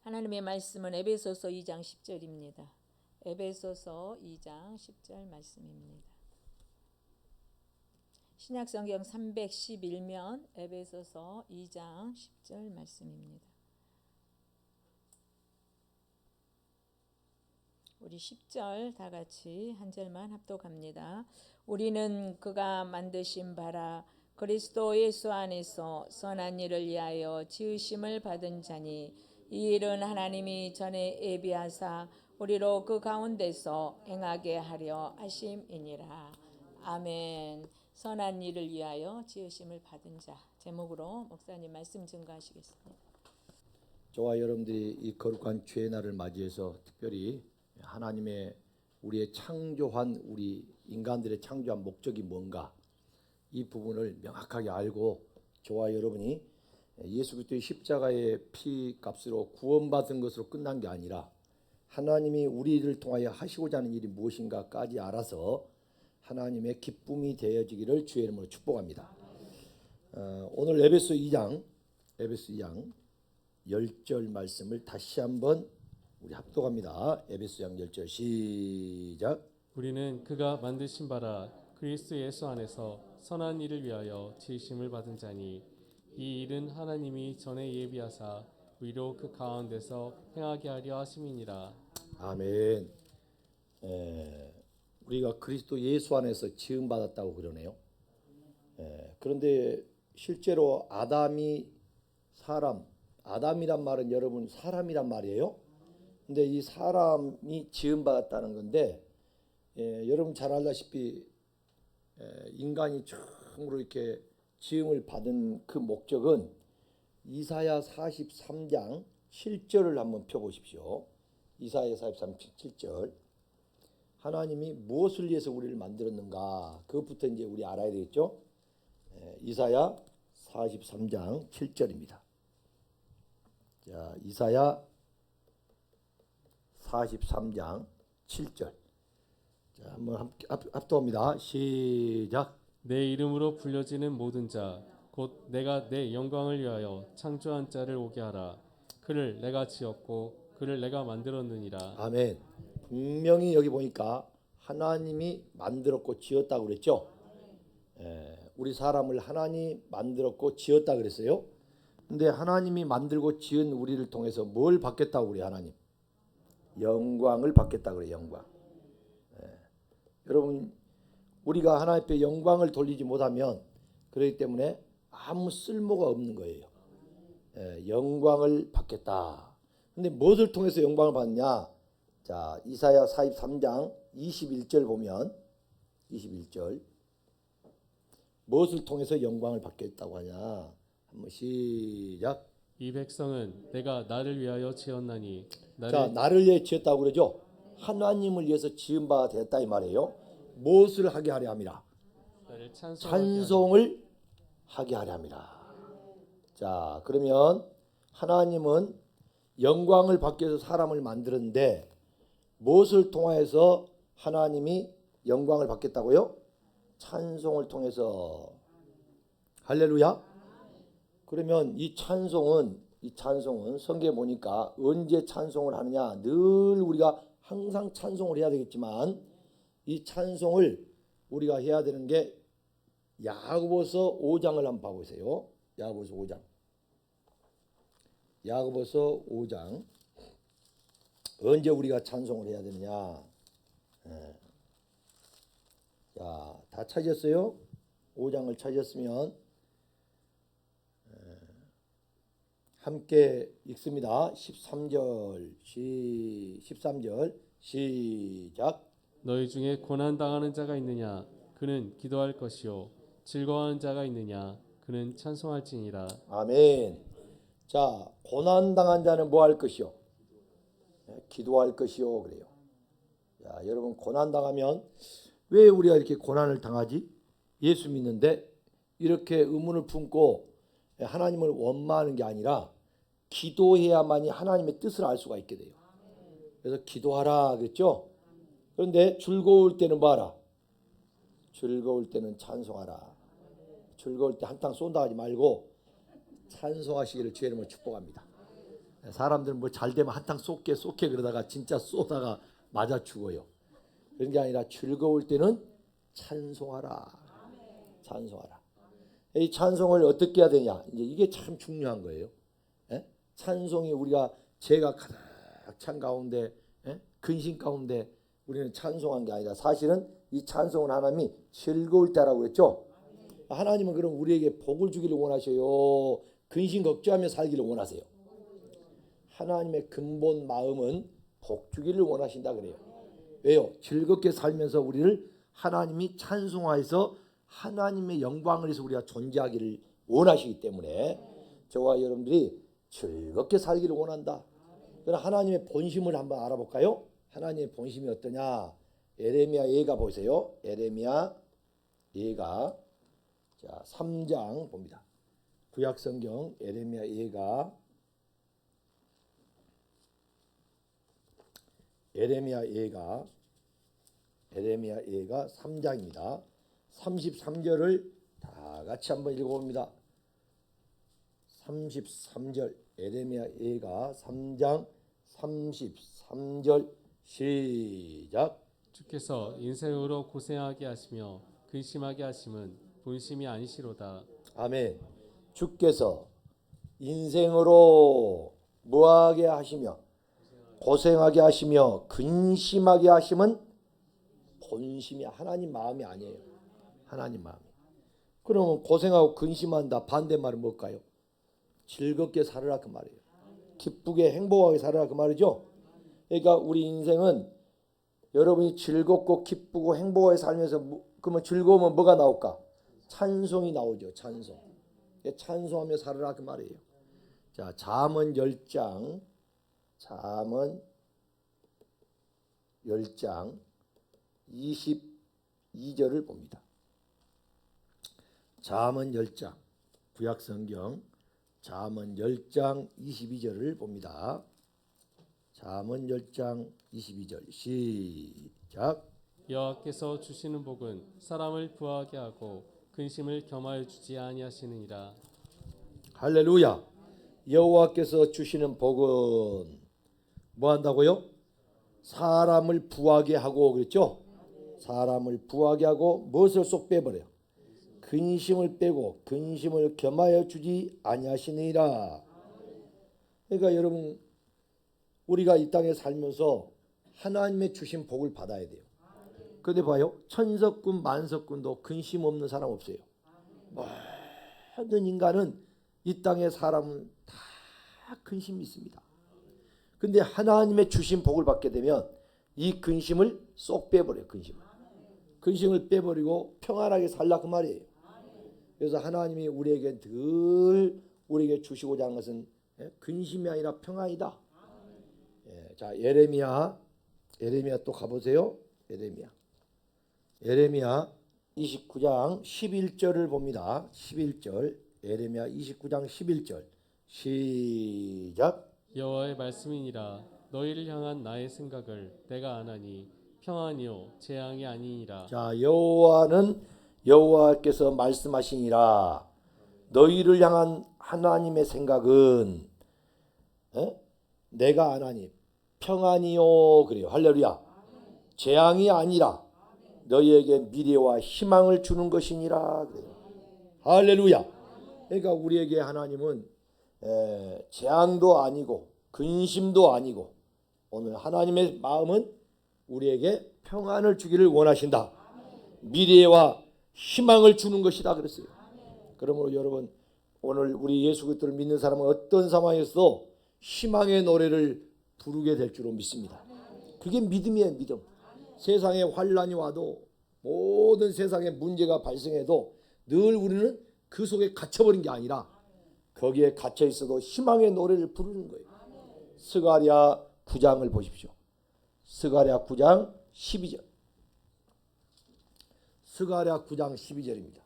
하나님의 말씀은 에베소서 2장 10절입니다. 에베소서 2장 10절 말씀입니다. 신약성경 311면 에베소서 2장 10절 말씀입니다. 우리 10절 다 같이 한 절만 합독합니다. 우리는 그가 만드신 바라 그리스도 예수 안에서 선한 일을 위하여 지으심을 받은 자니 이 일은 하나님이 전에 예비하사 우리로 그 가운데서 행하게 하려 하심이니라. 아멘. 선한 일을 위하여 지으심을 받은 자 제목으로 목사님 말씀 증거하시겠습니다. 저와 여러분들이 이 거룩한 주의 날을 맞이해서 특별히 하나님의 우리의 창조한 우리 인간들의 창조한 목적이 뭔가 이 부분을 명확하게 알고 저와 여러분이 예수 그리스도의 십자가의 피 값으로 구원받은 것으로 끝난 게 아니라 하나님이 우리를 통하여 하시고자 하는 일이 무엇인가까지 알아서 하나님의 기쁨이 되어지기를 주의 이름으로 축복합니다. 오늘 에베소 2장 10절 말씀을 다시 한번 우리 합독합니다. 에베소 2장 10절 시작. 우리는 그가 만드신 바라 그리스도 예수 안에서 선한 일을 위하여 지으심을 받은 자니 이 일은 하나님이 전에 예비하사 우리로 그 가운데서 행하게 하려 하심이니라. 아멘. 우리가 그리스도 예수 안에서 지음 받았다고 그러네요. 그런데 실제로 아담이란 말은 여러분 사람이란 말이에요. 근데 이 사람이 지음 받았다는 건데 여러분 잘 알다시피 인간이 처음으로 이렇게 지음을 받은 그 목적은 이사야 43장 7절을 한번 펴보십시오. 이사야 43장 7절. 하나님이 무엇을 위해서 우리를 만들었는가 그것부터 이제 우리 알아야 되겠죠. 이사야 43장 7절입니다. 자, 이사야 43장 7절. 자, 한번 합독합니다. 시작. 내 이름으로 불려지는 모든 자 곧 내가 내 영광을 위하여 창조한 자를 오게 하라. 그를 내가 지었고 그를 내가 만들었느니라. 아멘. 분명히 여기 보니까 하나님이 만들었고 지었다고 그랬죠. 우리 사람을 하나님이 만들었고 지었다 그랬어요. 근데 하나님이 만들고 지은 우리를 통해서 뭘 받겠다고 그래요. 하나님 영광을 받겠다 그래요. 영광. 여러분 우리가 하나님 앞에 영광을 돌리지 못하면 그렇기 때문에 아무 쓸모가 없는 거예요. 영광을 받겠다. 근데 무엇을 통해서 영광을 받느냐? 자, 이사야 43장 21절 보면 21절 무엇을 통해서 영광을 받겠다고 하냐? 한번 시작. 이 백성은 내가 나를 위하여 지었나니 나를 위해 지었다고 그러죠. 하나님을 위해서 지은 바가 되었다 이 말이에요. 무엇을 하게 하려 함이라? 찬송을 하게 하려 함이라. 자, 그러면 하나님은 영광을 받기 위해서 사람을 만들었는데 무엇을 통해서 하나님이 영광을 받겠다고요? 찬송을 통해서. 할렐루야. 그러면 이 찬송은 성경에 보니까 언제 찬송을 하느냐? 늘 우리가 항상 찬송을 해야 되겠지만 이 찬송을 우리가 해야 되는 게 야고보서 5장을 한번 봐보세요. 야고보서 5장. 야고보서 5장. 언제 우리가 찬송을 해야 되느냐? 자, 다 찾았어요? 5장을 찾았으면 함께 읽습니다. 13절 시작. 너희 중에 고난 당하는 자가 있느냐? 그는 기도할 것이요. 즐거워하는 자가 있느냐? 그는 찬송할지니라. 아멘. 자, 고난 당한 자는 뭐 할 것이요? 기도할 것이요. 그래요. 자, 여러분 고난 당하면 왜 우리가 이렇게 고난을 당하지? 예수 믿는데 이렇게 의문을 품고 하나님을 원망하는 게 아니라 기도해야만이 하나님의 뜻을 알 수가 있게 돼요. 그래서 기도하라 그랬죠. 그런데 즐거울 때는 뭐하라? 즐거울 때는 찬송하라. 즐거울 때 한탕 쏜다 하지 말고 찬송하시기를 주의 이름으로 축복합니다. 사람들은 뭐 잘 되면 한탕 쏟게 그러다가 진짜 쏘다가 맞아 죽어요. 그런 게 아니라 즐거울 때는 찬송하라. 찬송하라. 이 찬송을 어떻게 해야 되냐? 이제 이게 참 중요한 거예요. 예? 찬송이 우리가 죄가 가득 찬 가운데, 예? 근심 가운데 우리는 찬송한 게 아니라 사실은 이 찬송은 하나님이 즐거울 때라고 그랬죠. 하나님은 그럼 우리에게 복을 주기를 원하셔요? 근심 걱정하며 살기를 원하세요? 하나님의 근본 마음은 복 주기를 원하신다 그래요. 왜요? 즐겁게 살면서 우리를 하나님이 찬송하여서 하나님의 영광을 위해서 우리가 존재하기를 원하시기 때문에 저와 여러분들이 즐겁게 살기를 원한다. 그럼 하나님의 본심을 한번 알아볼까요? 하나님의 본심이 어떠냐? 에레미야 예가 보세요. 에레미야 예가 자 3장 봅니다. 구약성경 에레미야 예가 에레미야 예가 3장입니다. 33절을 다 같이 한번 읽어봅니다. 33절 에레미야 예가 3장 33절 시작. 주께서 인생으로 고생하게 하시며 근심하게 하심은 본심이 아니시로다. 아멘. 주께서 인생으로 뭐하게 하시며 고생하게 하시며 근심하게 하심은 본심이 하나님 마음이 아니에요. 하나님 마음이. 그러면 고생하고 근심한다 반대말은 뭘까요? 즐겁게 살아라 그 말이에요. 기쁘게 행복하게 살아라 그 말이죠. 그러니까 우리 인생은 여러분이 즐겁고 기쁘고 행복하게 살면서 그러면 즐거우면 뭐가 나올까? 찬송이 나오죠. 찬송. 찬송하며 살아라 그 말이에요. 자, 잠언 10장 22절을 봅니다. 잠언 10장 구약성경 잠언 10장 22절을 봅니다. 잠언 10장 22절 시작. 여호와께서 주시는 복은 사람을 부하게 하고 근심을 겸하여 주지 아니하시느니라. 할렐루야. 여호와께서 주시는 복은 뭐 한다고요? 사람을 부하게 하고 그랬죠? 사람을 부하게 하고 무엇을 쏙 빼버려요? 근심을 빼고 근심을 겸하여 주지 아니하시느니라. 그러니까 여러분 우리가 이 땅에 살면서 하나님의 주신 복을 받아야 돼요. 그런데 봐요. 천석군 만석군도 근심 없는 사람 없어요. 모든 인간은 이 땅의 사람은 다 근심이 있습니다. 근데 하나님의 주신 복을 받게 되면 이 근심을 쏙 빼버려요. 근심을 빼버리고 평안하게 살라 그 말이에요. 그래서 하나님이 우리에게 늘 우리에게 주시고자 하는 것은 근심이 아니라 평안이다. 자, 예레미야 또 가보세요. 예레미야 29장 11절을 봅니다. 11절 예레미야 29장 11절 시작. 여호와의 말씀이니라. 너희를 향한 나의 생각을 내가 아나니 평안이요 재앙이 아니니라. 자, 여호와께서 말씀하시니라. 너희를 향한 하나님의 생각은 내가 아나니 평안이요 그래요. 할렐루야. 재앙이 아니라 너희에게 미래와 희망을 주는 것이니라 그래요. 할렐루야. 그러니까 우리에게 하나님은 재앙도 아니고 근심도 아니고 오늘 하나님의 마음은 우리에게 평안을 주기를 원하신다. 미래와 희망을 주는 것이다 그랬어요. 그러므로 여러분 오늘 우리 예수 그리스도를 믿는 사람은 어떤 상황에서도 희망의 노래를 부르게 될 줄로 믿습니다. 그게 믿음이에요. 믿음. 세상에 환란이 와도 모든 세상에 문제가 발생해도 늘 우리는 그 속에 갇혀버린 게 아니라 거기에 갇혀 있어도 희망의 노래를 부르는 거예요. 스가랴 9장을 보십시오. 스가랴 9장 12절. 스가랴 9장 12절입니다.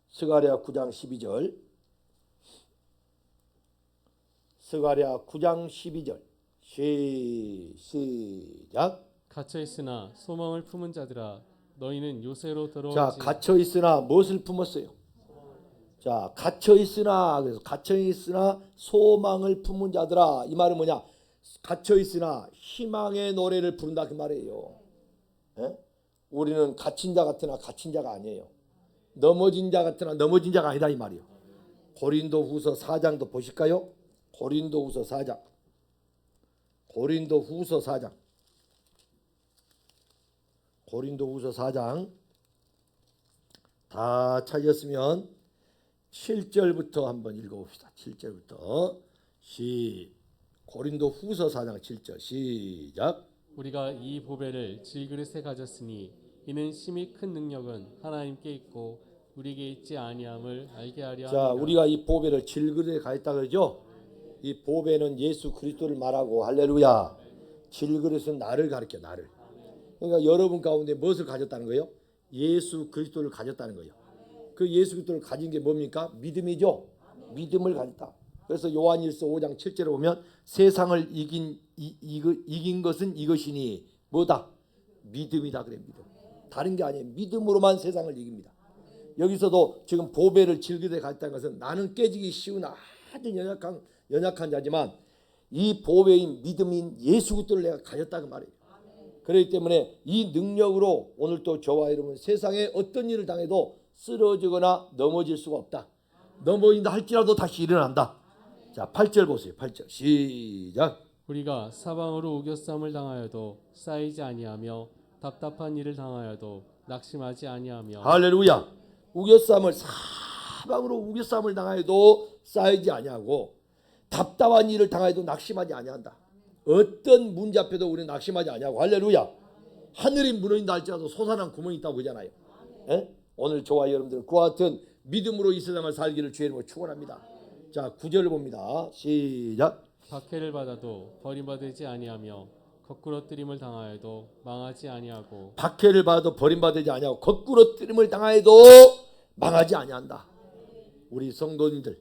스가랴 9장 12절. 스가랴 9장 12절. 시작. 갇혀 있으나 소망을 품은 자들아 너희는 요새로 자, 들어오지. 갇혀 있으나 무엇을 품었어요? 자, 갇혀 있으나, 그래서 갇혀 있으나 소망을 품은 자들아. 이 말은 뭐냐? 갇혀 있으나 희망의 노래를 부른다 그 말이에요. 예? 우리는 갇힌 자 같으나 갇힌 자가 아니에요. 넘어진 자 같으나 넘어진 자가 아니다 이 말이에요. 고린도후서 4장도 보실까요? 고린도후서 4장. 고린도후서 4장. 고린도후서 4장. 다 찾았으면 7절부터 한번 읽어봅시다. 7절부터 고린도후서 4장 7절 시작. 우리가 이 보배를 질그릇에 가졌으니 이는 심히 큰 능력은 하나님께 있고 우리에게 있지 아니함을 알게 하려 자, 함이라. 우리가 이 보배를 질그릇에 가졌다 그러죠. 이 보배는 예수 그리스도를 말하고 할렐루야. 질그릇은 나를 가리켜 나를. 그러니까 여러분 가운데 무엇을 가졌다는 거예요? 예수 그리스도를 가졌다는 거예요. 그 예수 그리스도를 가진 게 뭡니까? 믿음이죠. 믿음을 가졌다. 그래서 요한일서 5장 7절에 보면 세상을 이긴 것은 이것이니 뭐다? 믿음이다 그래. 믿음. 다른 게 아니에요. 믿음으로만 세상을 이깁니다. 여기서도 지금 보배를 질그릇에 가졌다는 것은 나는 깨지기 쉬운 아주 연약한 자지만 이 보배인 믿음인 예수 그리스도를 내가 가졌다 그 말이에요. 그렇기 때문에 이 능력으로 오늘 또 저와 여러분 세상에 어떤 일을 당해도 쓰러지거나 넘어질 수가 없다. 넘어진다 할지라도 다시 일어난다. 자, 8절 보세요. 8절 시작. 우리가 사방으로 우겨쌈을 당하여도 쌓이지 아니하며 답답한 일을 당하여도 낙심하지 아니하며. 할렐루야. 사방으로 우겨쌈을 당하여도 쌓이지 아니하고 답답한 일을 당하여도 낙심하지 아니한다. 어떤 문제 앞에도 우리는 낙심하지 아니하고 할렐루야. 하늘이 무너진다 할지라도 솟아난 구멍이 있다고 그러잖아요. 에? 오늘 저와 여러분들은 그와 같은 믿음으로 이 세상을 살기를 주의 이름으로 축원합니다. 자, 9절을 봅니다. 시작. 박해를 받아도 버림받지 아니하며 거꾸로 뜨림을 당하여도 망하지 아니하고. 박해를 받아도 버림받지 아니하고 거꾸로 뜨림을 당하여도 망하지 아니한다. 우리 성도님들,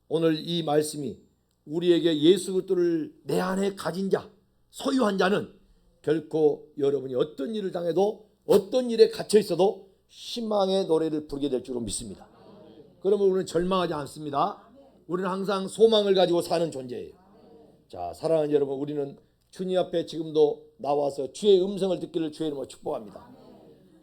오늘 이 말씀이 우리에게 예수 그리스도를 내 안에 가진 자, 소유한 자는 결코 여러분이 어떤 일을 당해도 어떤 일에 갇혀 있어도 희망의 노래를 부르게 될 줄로 믿습니다. 그러면 우리는 절망하지 않습니다. 우리는 항상 소망을 가지고 사는 존재예요. 자, 사랑하는 여러분, 우리는 주님 앞에 지금도 나와서 주의 음성을 듣기를 주의 이름으로 축복합니다.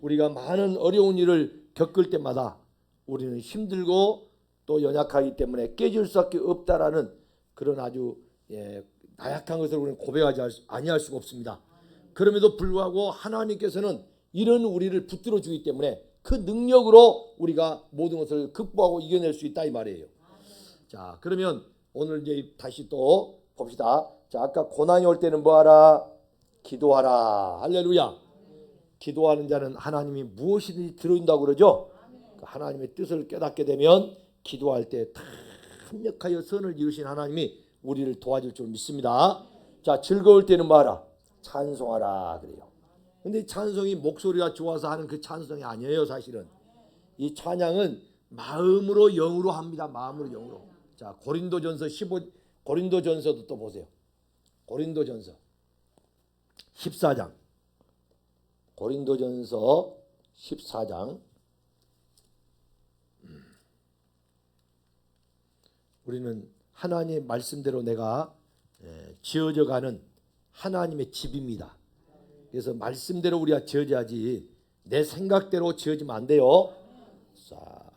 우리가 많은 어려운 일을 겪을 때마다 우리는 힘들고 또 연약하기 때문에 깨질 수밖에 없다라는 그런 아주 나약한 것을 우리는 고백하지 아니할 수가 없습니다. 그럼에도 불구하고 하나님께서는 이런 우리를 붙들어 주기 때문에 그 능력으로 우리가 모든 것을 극복하고 이겨낼 수 있다 이 말이에요. 자, 그러면 오늘 이제 다시 또 봅시다. 자, 아까 고난이 올 때는 뭐하라? 기도하라. 할렐루야. 기도하는 자는 하나님이 무엇이든지 들어준다고 그러죠. 하나님의 뜻을 깨닫게 되면 기도할 때 강력하여 선을 이루신 하나님이 우리를 도와줄 줄 믿습니다. 자, 즐거울 때는 뭐하라? 찬송하라 그래요. 근데 찬송이 목소리가 좋아서 하는 그 찬송이 아니에요. 사실은 이 찬양은 마음으로 영으로 합니다. 마음으로 영으로. 자, 고린도전서 15 고린도전서도 또 보세요. 고린도전서 14장. 고린도전서 14장. 우리는 하나님의 말씀대로 내가 지어져 가는 하나님의 집입니다. 그래서 말씀대로 우리가 지어져야지 내 생각대로 지어지면 안 돼요. 자,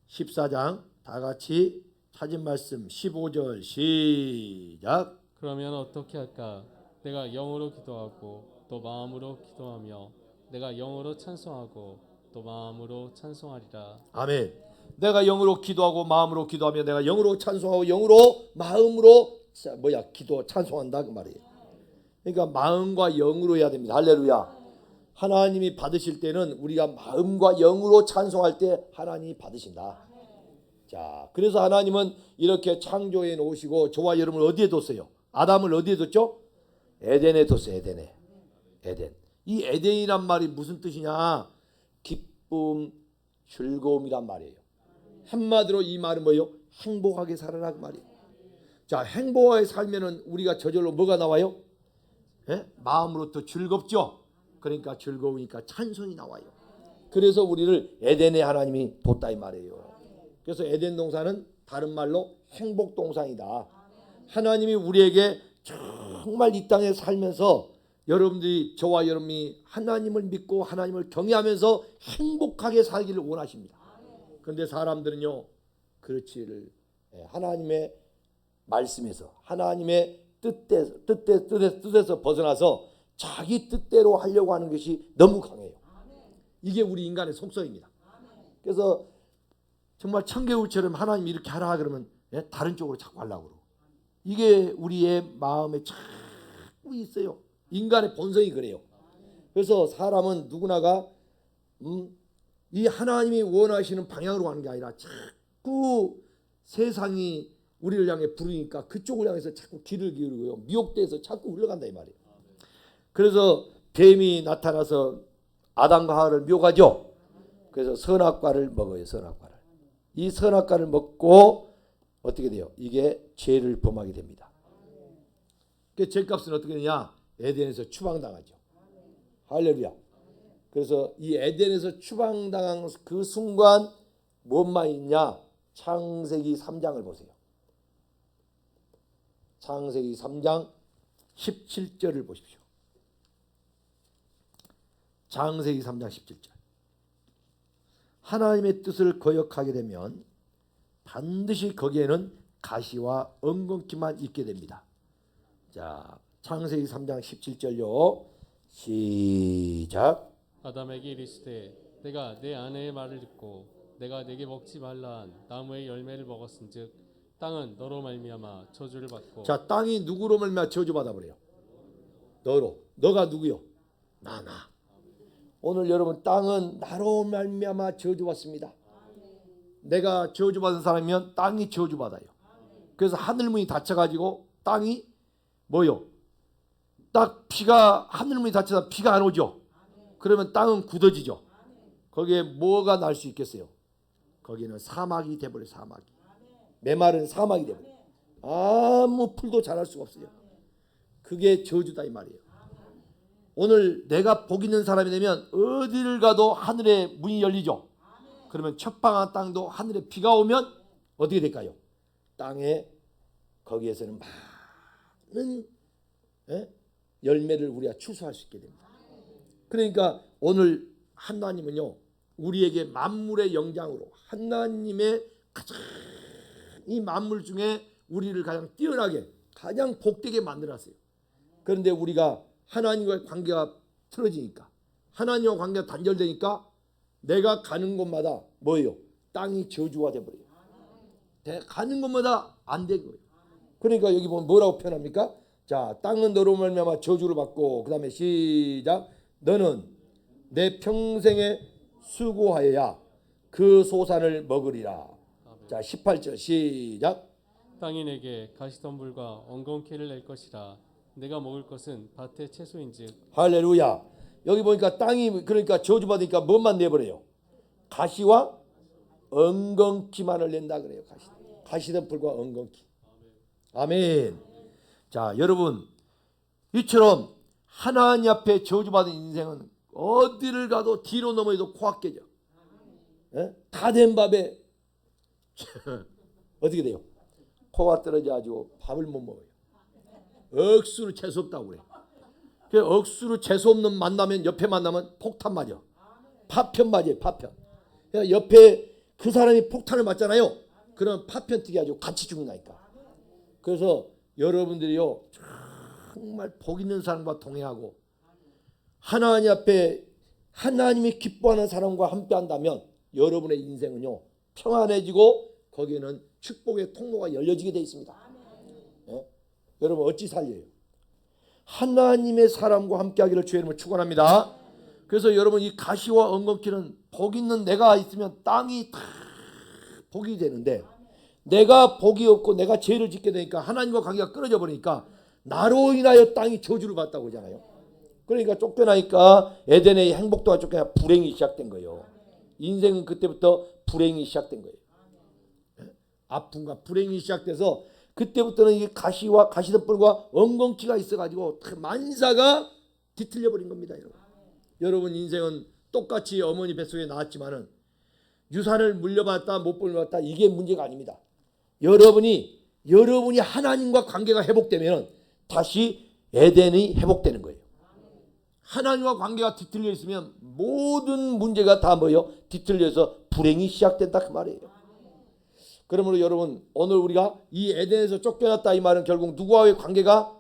14장 다 같이 찾은 말씀 15절 시작. 그러면 어떻게 할까? 내가 영으로 기도하고 또 마음으로 기도하며 내가 영으로 찬송하고 또 마음으로 찬송하리라. 아멘. 내가 영으로 기도하고 마음으로 기도하며 내가 영으로 찬송하고 영으로 마음으로 기도 찬송한다 그 말이에요. 그러니까 마음과 영으로 해야 됩니다. 할렐루야. 하나님이 받으실 때는 우리가 마음과 영으로 찬송할 때 하나님이 받으신다. 자, 그래서 하나님은 이렇게 창조해 놓으시고 저와 여러분을 어디에 뒀어요? 아담을 어디에 뒀죠? 에덴에 뒀어요. 에덴에. 에덴. 이 에덴이란 말이 무슨 뜻이냐? 기쁨, 즐거움이란 말이에요. 한마디로 이 말은 뭐예요? 행복하게 살아라 그 말이에요. 자, 행복하게 살면은 우리가 저절로 뭐가 나와요? 마음으로부터 즐겁죠. 그러니까 즐거우니까 찬송이 나와요. 그래서 우리를 에덴에 하나님이 뒀다 이 말이에요. 그래서 에덴 동산은 다른 말로 행복 동산이다. 하나님이 우리에게 정말 이 땅에 살면서 여러분들이 저와 여러분이 하나님을 믿고 하나님을 경외하면서 행복하게 살기를 원하십니다. 그런데 사람들은요 그렇지를 하나님의 말씀에서 하나님의 뜻에서 벗어나서 자기 뜻대로 하려고 하는 것이 너무 강해요. 이게 우리 인간의 속성입니다. 그래서 정말 청개구리처럼 하나님 이렇게 하라 그러면 다른 쪽으로 자꾸 하려고 그러고 이게 우리의 마음에 자꾸 있어요. 인간의 본성이 그래요. 그래서 사람은 누구나가 이 하나님이 원하시는 방향으로 가는 게 아니라 자꾸 세상이 우리를 향해 부르니까 그쪽을 향해서 자꾸 귀를 기울이고요. 미혹돼서 자꾸 흘러간다 이 말이에요. 그래서 뱀이 나타나서 아담과 하와를 미혹하죠. 그래서 선악과를 먹어요. 선악과를. 이 선악과를 먹고 어떻게 돼요? 이게 죄를 범하게 됩니다. 그 죄값은 어떻게 되냐? 에덴에서 추방당하죠. 할렐루야. 그래서 이 에덴에서 추방당한 그 순간 뭔만 있냐? 창세기 3장을 보세요. 창세기 3장 17절을 보십시오. 창세기 3장 17절. 하나님의 뜻을 거역하게 되면 반드시 거기에는 가시와 엉겅퀴만 있게 됩니다. 자, 창세기 3장 17절요. 시작. 아담에게 이르시되 내가 내 아내의 말을 듣고 내가 내게 먹지 말라 한 나무의 열매를 먹었은즉 땅은 너로 말미암아 저주를 받고. 자, 땅이 누구로 말미암아 저주받아 버려요? 너로. 너가 누구요? 나. 오늘 여러분 땅은 나로 말미암아 저주받습니다. 내가 저주받은 사람이면 땅이 저주받아요. 그래서 하늘문이 닫혀가지고 땅이 뭐요? 딱 비가 하늘문이 닫혀서 비가 안 오죠. 그러면 땅은 굳어지죠. 거기에 뭐가 날 수 있겠어요? 거기는 사막이 돼버려요. 사막이. 메마른 사막이 돼버려요. 아무 풀도 자랄 수가 없어요. 그게 저주다 이 말이에요. 오늘 내가 복 있는 사람이 되면 어디를 가도 하늘의 문이 열리죠. 그러면 척방한 땅도 하늘에 비가 오면 어떻게 될까요? 땅에 거기에서는 많은 열매를 우리가 추수할 수 있게 됩니다. 그러니까 오늘 하나님은요 우리에게 만물의 영장으로 하나님의 가장 이 만물 중에 우리를 가장 뛰어나게 가장 복되게 만들었어요. 그런데 우리가 하나님과의 관계가 틀어지니까 하나님과 관계가 단절되니까 내가 가는 곳마다 뭐예요? 땅이 저주가 돼버려요. 가는 곳마다 안 된 거예요. 그러니까 여기 보면 뭐라고 표현합니까? 자, 땅은 너로 말미암아 저주를 받고 그 다음에 시작. 너는 내 평생에 수고하여야 그 소산을 먹으리라. 자, 18절 시작. 땅이 내게 가시덤불과 엉겅퀴를 낼 것이라. 내가 먹을 것은 밭의 채소인즉. 할렐루야. 여기 보니까 땅이 그러니까 저주받으니까 뭔만 내버려요? 가시와 엉겅퀴만을 낸다 그래요. 가시덤불과 엉겅퀴. 아멘. 자, 여러분 이처럼 하나님 앞에 저주받은 인생은 어디를 가도 뒤로 넘어져도 코가 깨져. 다 된 밥에 어떻게 돼요? 코가 떨어져가지고 밥을 못 먹어요. 억수로 재수 없다고 그래. 그 억수로 재수 없는 만나면 옆에 만나면 폭탄 맞아. 파편 맞아요. 파편. 옆에 그 사람이 폭탄을 맞잖아요. 그럼 파편 뛰게 가지고 같이 죽는다니까. 그래서 여러분들이요 정말 복 있는 사람과 동행하고 하나님 앞에 하나님이 기뻐하는 사람과 함께 한다면 여러분의 인생은요 평안해지고 거기에는 축복의 통로가 열려지게 되어 있습니다. 여러분 어찌 살려요? 하나님의 사람과 함께하기를 주의 이름으로 축원합니다. 그래서 여러분 이 가시와 엉겅퀴는 복 있는 내가 있으면 땅이 다 복이 되는데 내가 복이 없고 내가 죄를 짓게 되니까 하나님과 관계가 끊어져 버리니까 나로 인하여 땅이 저주를 받다고 하잖아요. 그러니까 쫓겨나니까 에덴의 행복도가 쫓겨나 불행이 시작된 거예요. 인생은 그때부터 불행이 시작된 거예요. 아픔과 불행이 시작돼서 그때부터는 이 가시와 가시덤불과 엉겅퀴가 있어가지고 만사가 뒤틀려 버린 겁니다. 여러분 인생은 똑같이 어머니 뱃속에 나왔지만은 유산을 물려받았다 못 물려받았다 이게 문제가 아닙니다. 여러분이 하나님과 관계가 회복되면 다시 에덴이 회복되는 거예요. 하나님과 관계가 뒤틀려 있으면 모든 문제가 다 뭐예요? 뒤틀려서 불행이 시작된다 그 말이에요. 그러므로 여러분 오늘 우리가 이 에덴에서 쫓겨났다 이 말은 결국 누구와의 관계가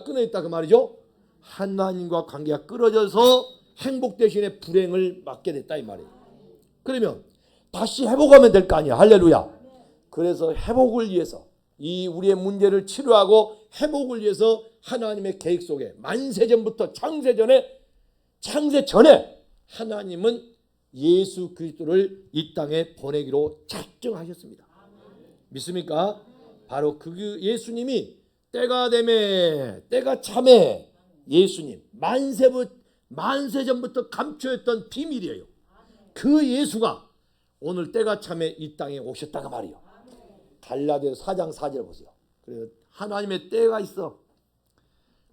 끊어 있다 그 말이죠. 하나님과 관계가 끊어져서 행복 대신에 불행을 맞게 됐다 이 말이에요. 그러면 다시 회복하면 될 거 아니야. 할렐루야. 그래서 회복을 위해서 이 우리의 문제를 치료하고 회복을 위해서 하나님의 계획 속에 만세전부터 창세 전에 하나님은 예수 그리스도를 이 땅에 보내기로 작정하셨습니다. 믿습니까? 바로 그 예수님이 때가 참에 예수님 만세전부터 감춰였던 비밀이에요. 그 예수가 오늘 때가 참에 이 땅에 오셨다가 말이에요. 갈라디아서 4장 4절 보세요. 그래서 하나님의 때가 있어.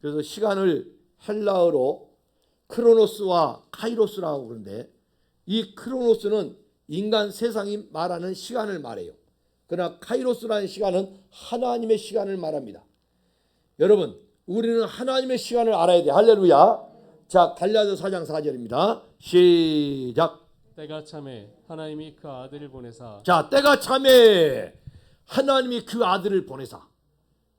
그래서 시간을 헬라어로 크로노스와 카이로스라고 그러는데 이 크로노스는 인간 세상이 말하는 시간을 말해요. 그러나 카이로스라는 시간은 하나님의 시간을 말합니다. 여러분 우리는 하나님의 시간을 알아야 돼. 할렐루야. 자 갈라디아서 4장 4절입니다. 시작. 때가 참에 하나님이 그 아들을 보내사 자 때가 참에 하나님이 그 아들을 보내사.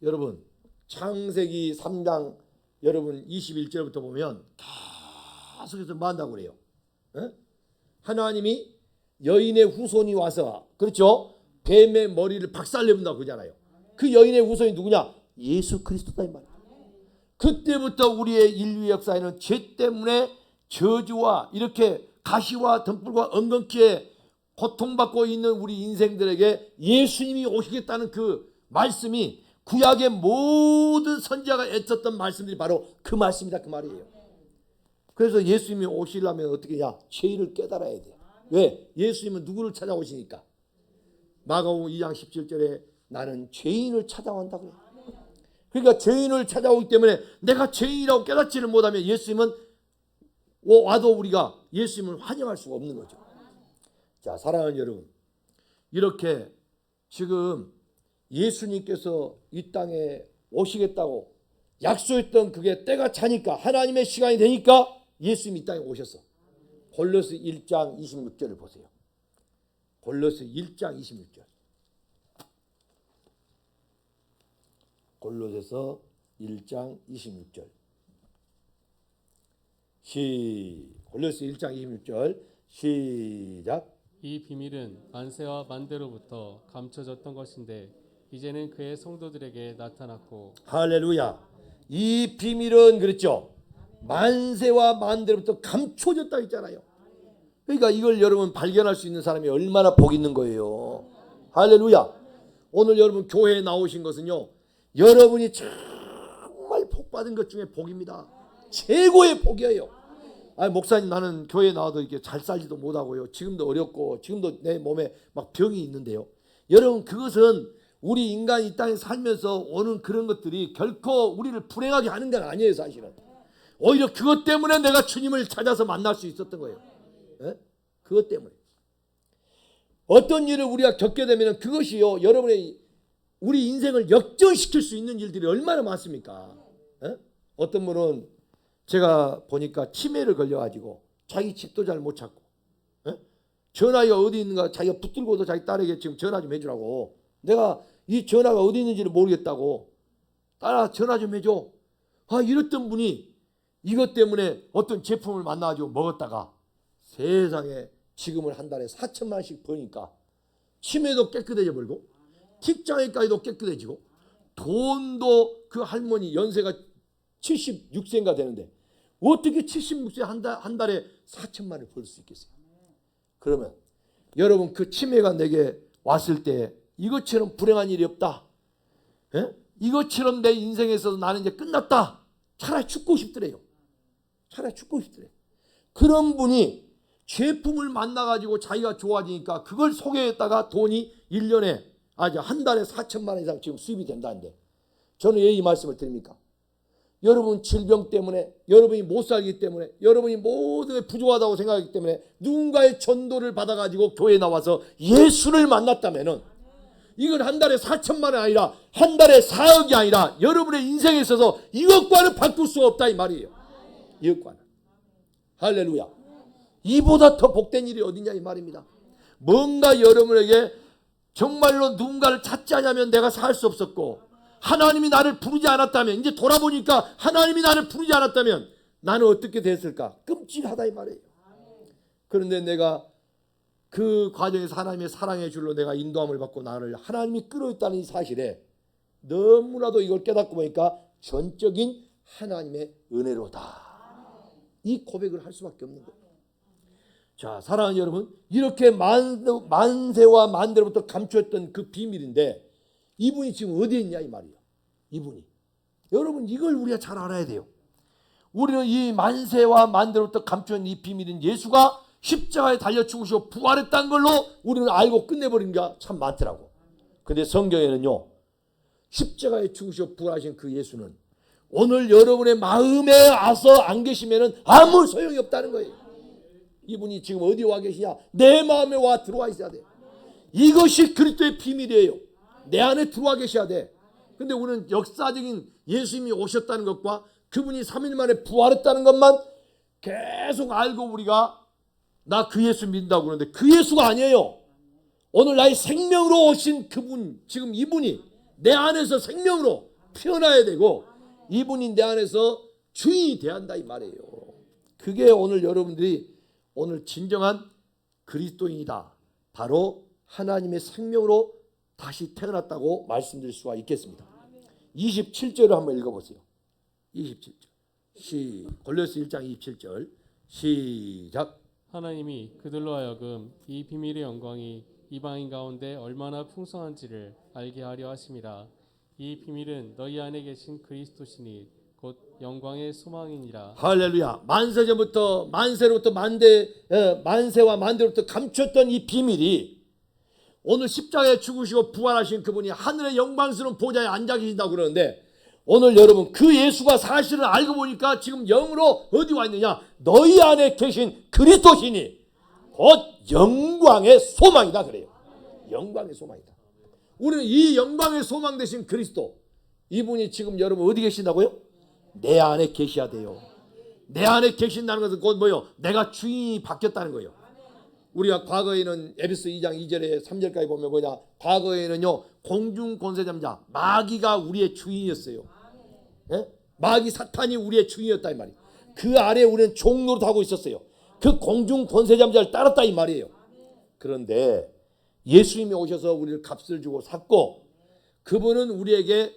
여러분 창세기 3장 여러분 21절부터 보면 계속해서 뭐 한다고 그래요? 하나님이 여인의 후손이 와서 그렇죠? 뱀의 머리를 박살내본다고 그러잖아요. 그 여인의 후손이 누구냐? 예수 그리스도다 이 말이에요. 그때부터 우리의 인류 역사에는 죄 때문에 저주와 이렇게 가시와 등불과 엉겅퀴에 고통받고 있는 우리 인생들에게 예수님이 오시겠다는 그 말씀이 구약의 모든 선지자가 애썼던 말씀들이 바로 그 말씀이다 그 말이에요. 그래서 예수님이 오시려면 어떻게 해야? 죄를 깨달아야 돼. 왜? 예수님은 누구를 찾아오시니까? 마가복음 2장 17절에 나는 죄인을 찾아온다고요. 그러니까 죄인을 찾아오기 때문에 내가 죄인이라고 깨닫지를 못하면 예수님은 와도 우리가 예수님을 환영할 수가 없는 거죠. 자, 사랑하는 여러분, 이렇게 지금 예수님께서 이 땅에 오시겠다고 약속했던 그게 때가 차니까 하나님의 시간이 되니까 예수님이 이 땅에 오셨어. 골로새 1장 26절을 보세요. 골로새 1장 26절. 골로새서 1장 26절. 골로새 1장 26절 시작. 이 비밀은 만세와 만대로부터 감춰졌던 것인데 이제는 그의 성도들에게 나타났고. 할렐루야. 이 비밀은 그렇죠. 만세와 만대로부터 감춰졌다 했잖아요. 그러니까 이걸 여러분 발견할 수 있는 사람이 얼마나 복 있는 거예요. 할렐루야. 오늘 여러분 교회에 나오신 것은요, 여러분이 정말 복 받은 것 중에 복입니다. 최고의 복이에요. 목사님 나는 교회에 나와도 이렇게 잘 살지도 못하고요. 지금도 어렵고 지금도 내 몸에 막 병이 있는데요. 여러분 그것은 우리 인간이 이 땅에 살면서 오는 그런 것들이 결코 우리를 불행하게 하는 건 아니에요. 사실은 오히려 그것 때문에 내가 주님을 찾아서 만날 수 있었던 거예요. 그것 때문에 어떤 일을 우리가 겪게 되면 그것이요 여러분의 우리 인생을 역전시킬 수 있는 일들이 얼마나 많습니까? 어떤 분은 제가 보니까 치매를 걸려가지고 자기 집도 잘 못 찾고 전화기가 어디 있는가 자기가 붙들고도 자기 딸에게 지금 전화 좀 해주라고, 내가 이 전화가 어디 있는지를 모르겠다고, 딸아 전화 좀 해줘. 이랬던 분이 이것 때문에 어떤 제품을 만나가지고 먹었다가 세상에 지금은 한 달에 4천만 원씩 버니까 치매도 깨끗해져 버리고 틱장애까지도 깨끗해지고 돈도 그 할머니 연세가 76세인가 되는데 어떻게 76세 한 달에 4천만 원을 벌 수 있겠어요? 그러면 여러분 그 치매가 내게 왔을 때 이것처럼 불행한 일이 없다. 이것처럼 내 인생에서 나는 이제 끝났다. 차라리 죽고 싶더래요. 차라리 죽고 싶더래요. 그런 분이 제품을 만나가지고 자기가 좋아지니까 그걸 소개했다가 돈이 1년에 한 달에 4천만 원 이상 지금 수입이 된다는데 저는 왜 이 말씀을 드립니까? 여러분 질병 때문에, 여러분이 못 살기 때문에, 여러분이 모든 게 부족하다고 생각하기 때문에 누군가의 전도를 받아가지고 교회에 나와서 예수를 만났다면은 이건 한 달에 4천만 원 아니라 한 달에 4억이 아니라 여러분의 인생에 있어서 이것과는 바꿀 수가 없다 이 말이에요. 이것과는. 할렐루야. 이보다 더 복된 일이 어디냐 이 말입니다. 뭔가 여러분에게 정말로 누군가를 찾지 않으면 내가 살 수 없었고 하나님이 나를 부르지 않았다면, 이제 돌아보니까 하나님이 나를 부르지 않았다면 나는 어떻게 됐을까? 끔찍하다 이 말이에요. 그런데 내가 그 과정에서 하나님의 사랑의 줄로 내가 인도함을 받고 나를 하나님이 끌어있다는 이 사실에 너무나도 이걸 깨닫고 보니까 전적인 하나님의 은혜로다. 이 고백을 할 수밖에 없는 거예요. 자, 사랑하는 여러분, 이렇게 만세와 만대로부터 감추었던 그 비밀인데 이분이 지금 어디에 있냐 이 말이에요. 이분이. 여러분 이걸 우리가 잘 알아야 돼요. 우리는 이 만세와 만대로부터 감추었던 이 비밀인 예수가 십자가에 달려 죽으시고 부활했다는 걸로 우리는 알고 끝내버린 게 참 많더라고. 근데 성경에는요, 십자가에 죽으시고 부활하신 그 예수는 오늘 여러분의 마음에 와서 안 계시면은 아무 소용이 없다는 거예요. 이분이 지금 어디 와 계시냐? 내 마음에 와 들어와 있어야 돼. 이것이 그리스도의 비밀이에요. 내 안에 들어와 계셔야 돼. 근데 우리는 역사적인 예수님이 오셨다는 것과 그분이 3일 만에 부활했다는 것만 계속 알고 우리가 나 그 예수 믿는다고 그러는데 그 예수가 아니에요. 오늘 나의 생명으로 오신 그분, 지금 이분이 내 안에서 생명으로 피어나야 되고 이분이 내 안에서 주인이 돼야 한다 이 말이에요. 그게 오늘 여러분들이 오늘 진정한 그리스도인이다. 바로 하나님의 생명으로 다시 태어났다고 말씀드릴 수가 있겠습니다. 27절을 한번 읽어보세요. 27절. 골로새 1장 27절. 시작. 하나님이 그들로 하여금 이 비밀의 영광이 이방인 가운데 얼마나 풍성한지를 알게 하려 하심이라. 이 비밀은 너희 안에 계신 그리스도시니 곧 영광의 소망이니라. 할렐루야. 만세전부터 만세로부터 만세와 만대로부터 감췄던 이 비밀이 오늘 십자가에 죽으시고 부활하신 그분이 하늘의 영광스러운 보좌에 앉아 계신다고 그러는데 오늘 여러분 그 예수가 사실을 알고 보니까 지금 영으로 어디 와 있느냐? 너희 안에 계신 그리스도시니 곧 영광의 소망이다 그래요. 영광의 소망이다. 우리는 이 영광의 소망 되신 그리스도, 이분이 지금 여러분 어디 계신다고요? 내 안에 계셔야 돼요. 내 안에 계신다는 것은 곧 뭐요? 내가 주인이 바뀌었다는 거예요. 우리가 과거에는 에베소 2장 2절에 3절까지 보면 뭐냐? 과거에는요 공중 권세자입니다. 마귀가 우리의 주인이었어요. 예? 마귀 사탄이 우리의 주인이었다 이 말이에요. 그 아래 우리는 종노릇 하고 있었어요. 그 공중 권세자를 따랐다 이 말이에요. 그런데 예수님이 오셔서 우리를 값을 주고 샀고 그분은 우리에게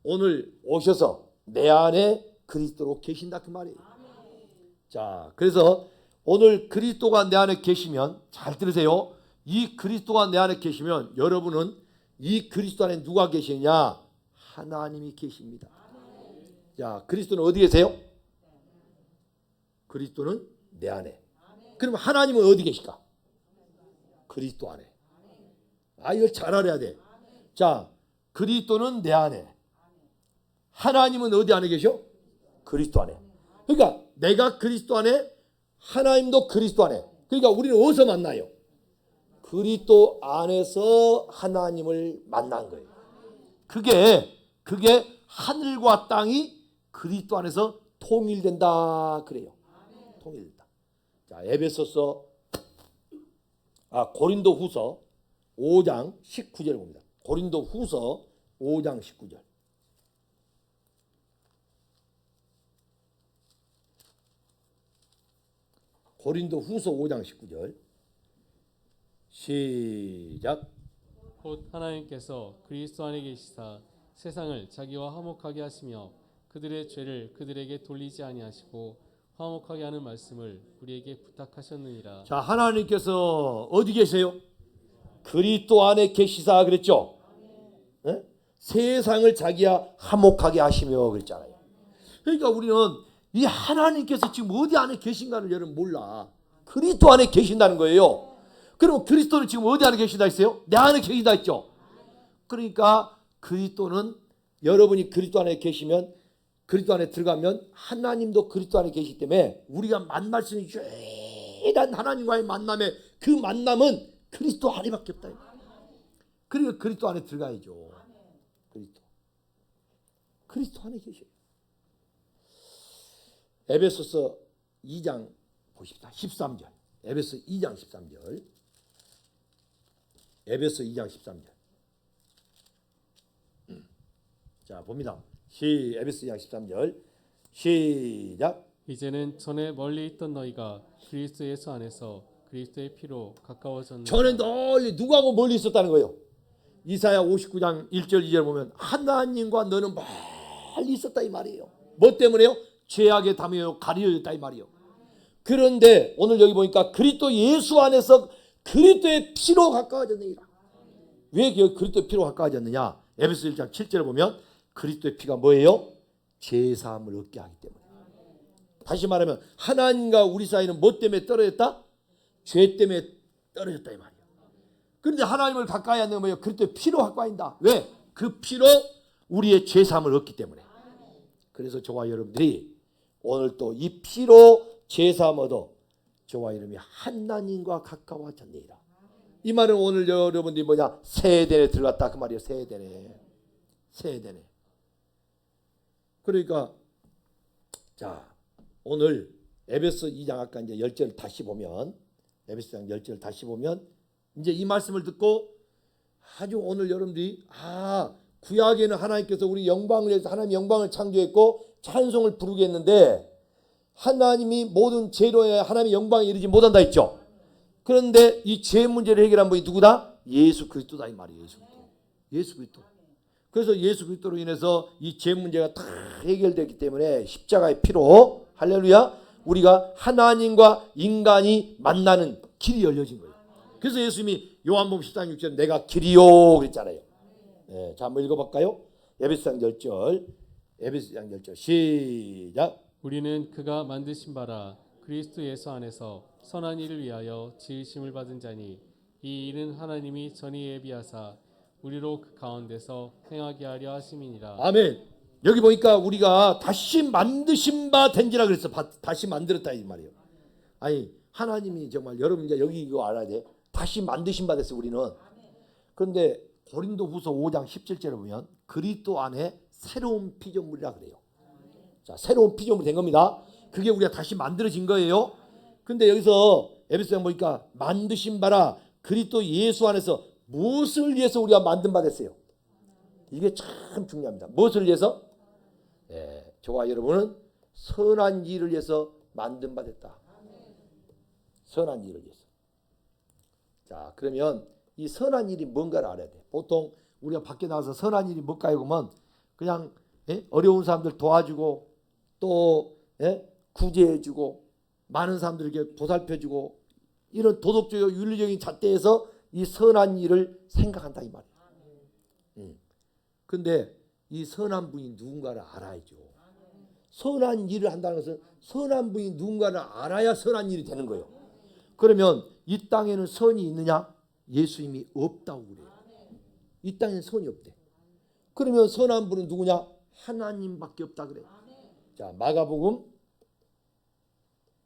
오늘 오셔서 내 안에 그리스도로 계신다 그 말이에요. 자, 그래서 오늘 그리스도가 내 안에 계시면 잘 들으세요. 이 그리스도가 내 안에 계시면 여러분은 이 그리스도 안에 누가 계시냐? 하나님이 계십니다. 자, 그리스도는 어디 계세요? 그리스도는 내 안에. 그럼 하나님은 어디 계실까? 그리스도 안에. 아, 이걸 잘 알아야 돼. 자, 그리스도는 내 안에. 하나님은 어디 안에 계셔? 그리스도 안에. 그러니까 내가 그리스도 안에, 하나님도 그리스도 안에. 그러니까 우리는 어디서 만나요? 그리스도 안에서 하나님을 만난 거예요. 그게 하늘과 땅이 그리스도 안에서 통일된다 그래요. 통일된다. 자, 고린도후서 5장 19절 봅니다. 고린도후서 5장 19절. 고린도후서 5장 19절. 시작. 곧 하나님께서 그리스도 안에 계시사 세상을 자기와 화목하게 하시며 그들의 죄를 그들에게 돌리지 아니하시고 화목하게 하는 말씀을 우리에게 부탁하셨느니라. 자, 하나님께서 어디 계세요? 그리스도 안에 계시사 그랬죠. 네? 세상을 자기와 화목하게 하시며 그랬잖아요. 그러니까 우리는 이 하나님께서 지금 어디 안에 계신가를 여러분 몰라. 그리스도 안에 계신다는 거예요. 그럼 그리스도는 지금 어디 안에 계신다 했어요? 내 안에 계신다 했죠. 그러니까 그리스도는 여러분이 그리스도 안에 계시면 그리스도 안에 들어가면 하나님도 그리스도 안에 계시기 때문에 우리가 만날 수 있는 유일한 하나님과의 만남에 그 만남은 그리스도 안에밖에 없다. 그러니까 그리스도 안에 들어가야죠. 그리스도 안에 계셔요. 에베소서 2장 보십시다. 13절. 에베소 2장 13절. 에베소 2장 13절. 자, 봅니다. 에베소 2장 13절. 시작. 이제는 전에 멀리 있던 너희가 그리스도 예수 안에서 그리스도의 피로 가까워졌느니라. 전에 널리 누구하고 멀리 있었다는 거예요. 이사야 59장 1절 2절 보면 하나님과 너는 멀리 있었다 이 말이에요. 뭐 때문에요? 죄악의 담에요 가리어졌다 이 말이에요. 그런데 오늘 여기 보니까 그리스도 예수 안에서 그리스도의 피로 가까워졌느니라. 왜 그리스도의 피로 가까워졌느냐? 에베소 1장 7절에 보면 그리스도의 피가 뭐예요? 죄사함을 얻게 하기 때문에. 다시 말하면 하나님과 우리 사이는 뭐 때문에 떨어졌다? 죄 때문에 떨어졌다 이 말이에요. 그런데 하나님을 가까이 하는 건 뭐예요? 그리스도의 피로 가까이 한다. 왜? 그 피로 우리의 죄사함을 얻기 때문에. 그래서 저와 여러분들이 오늘 또 이 피로 죄사함 얻어 저와 여러분이 하나님과 가까워졌느니라. 이 말은 오늘 여러분들이 뭐냐? 새 에덴에 들어갔다 그 말이에요. 새 에덴에. 그러니까 자 오늘 에베소 2장 아까 이제 10절 다시 보면 에베소 2장 10절 다시 보면 이제 이 말씀을 듣고 아주 오늘 여러분들이 구약에는 하나님께서 우리 영광을 위해서 하나님 영광을 창조했고 찬송을 부르게 했는데 하나님이 모든 죄로에 하나님의 영광에 이르지 못한다 했죠. 그런데 이 죄 문제를 해결한 분이 누구다? 예수 그리스도다 이 말이에요. 예수 그리스도. 그래서 예수 그리스도로 인해서 이 죄 문제가 다 해결되기 때문에 십자가의 피로 할렐루야 우리가 하나님과 인간이 만나는 길이 열려진 거예요. 그래서 예수님이 요한복음 14장 6절 내가 길이요 그랬잖아요. 네, 자 한번 읽어볼까요? 에베소장 10절 에베소장 10절 시작. 우리는 그가 만드신 바라 그리스도 예수 안에서 선한 일을 위하여 지으심을 받은 자니 이 일은 하나님이 전에 예비하사 우리로 그 가운데서 행하게 하려 하심이니라. 아멘. 여기 보니까 우리가 다시 만드신 바 된지라 그랬어. 다시 만들었다 이 말이에요. 아니 하나님이 정말 여러분 이제 여기 이거 알아야 돼. 다시 만드신 바 됐어 우리는. 그런데 고린도후서 5장 17절에 보면 그리스도 안에 새로운 피조물이라 그래요. 자, 새로운 피조물이 된 겁니다. 그게 우리가 다시 만들어진 거예요. 근데 여기서 에베소장 보니까 만드신 바라 그리스도 예수 안에서 무엇을 위해서 우리가 만든 바 됐어요? 이게 참 중요합니다. 무엇을 위해서? 네, 저와 여러분은 선한 일을 위해서 만든 바 됐다. 선한 일을 위해서. 자, 그러면 이 선한 일이 뭔가를 알아야 돼. 보통 우리가 밖에 나가서 선한 일이 뭘까요? 그러면 그냥 어려운 사람들 도와주고 또 구제해주고 많은 사람들에게 보살펴주고 이런 도덕적이고 윤리적인 잣대에서 이 선한 일을 생각한다 이 말이에요. 그런데 이 선한 분이 누군가를 알아야죠. 선한 일을 한다는 것은 선한 분이 누군가를 알아야 선한 일이 되는 거예요. 그러면 이 땅에는 선이 있느냐? 예수님이 없다고 그래요. 이 땅에는 선이 없대. 그러면 선한 분은 누구냐? 하나님밖에 없다 그래요. 자, 마가복음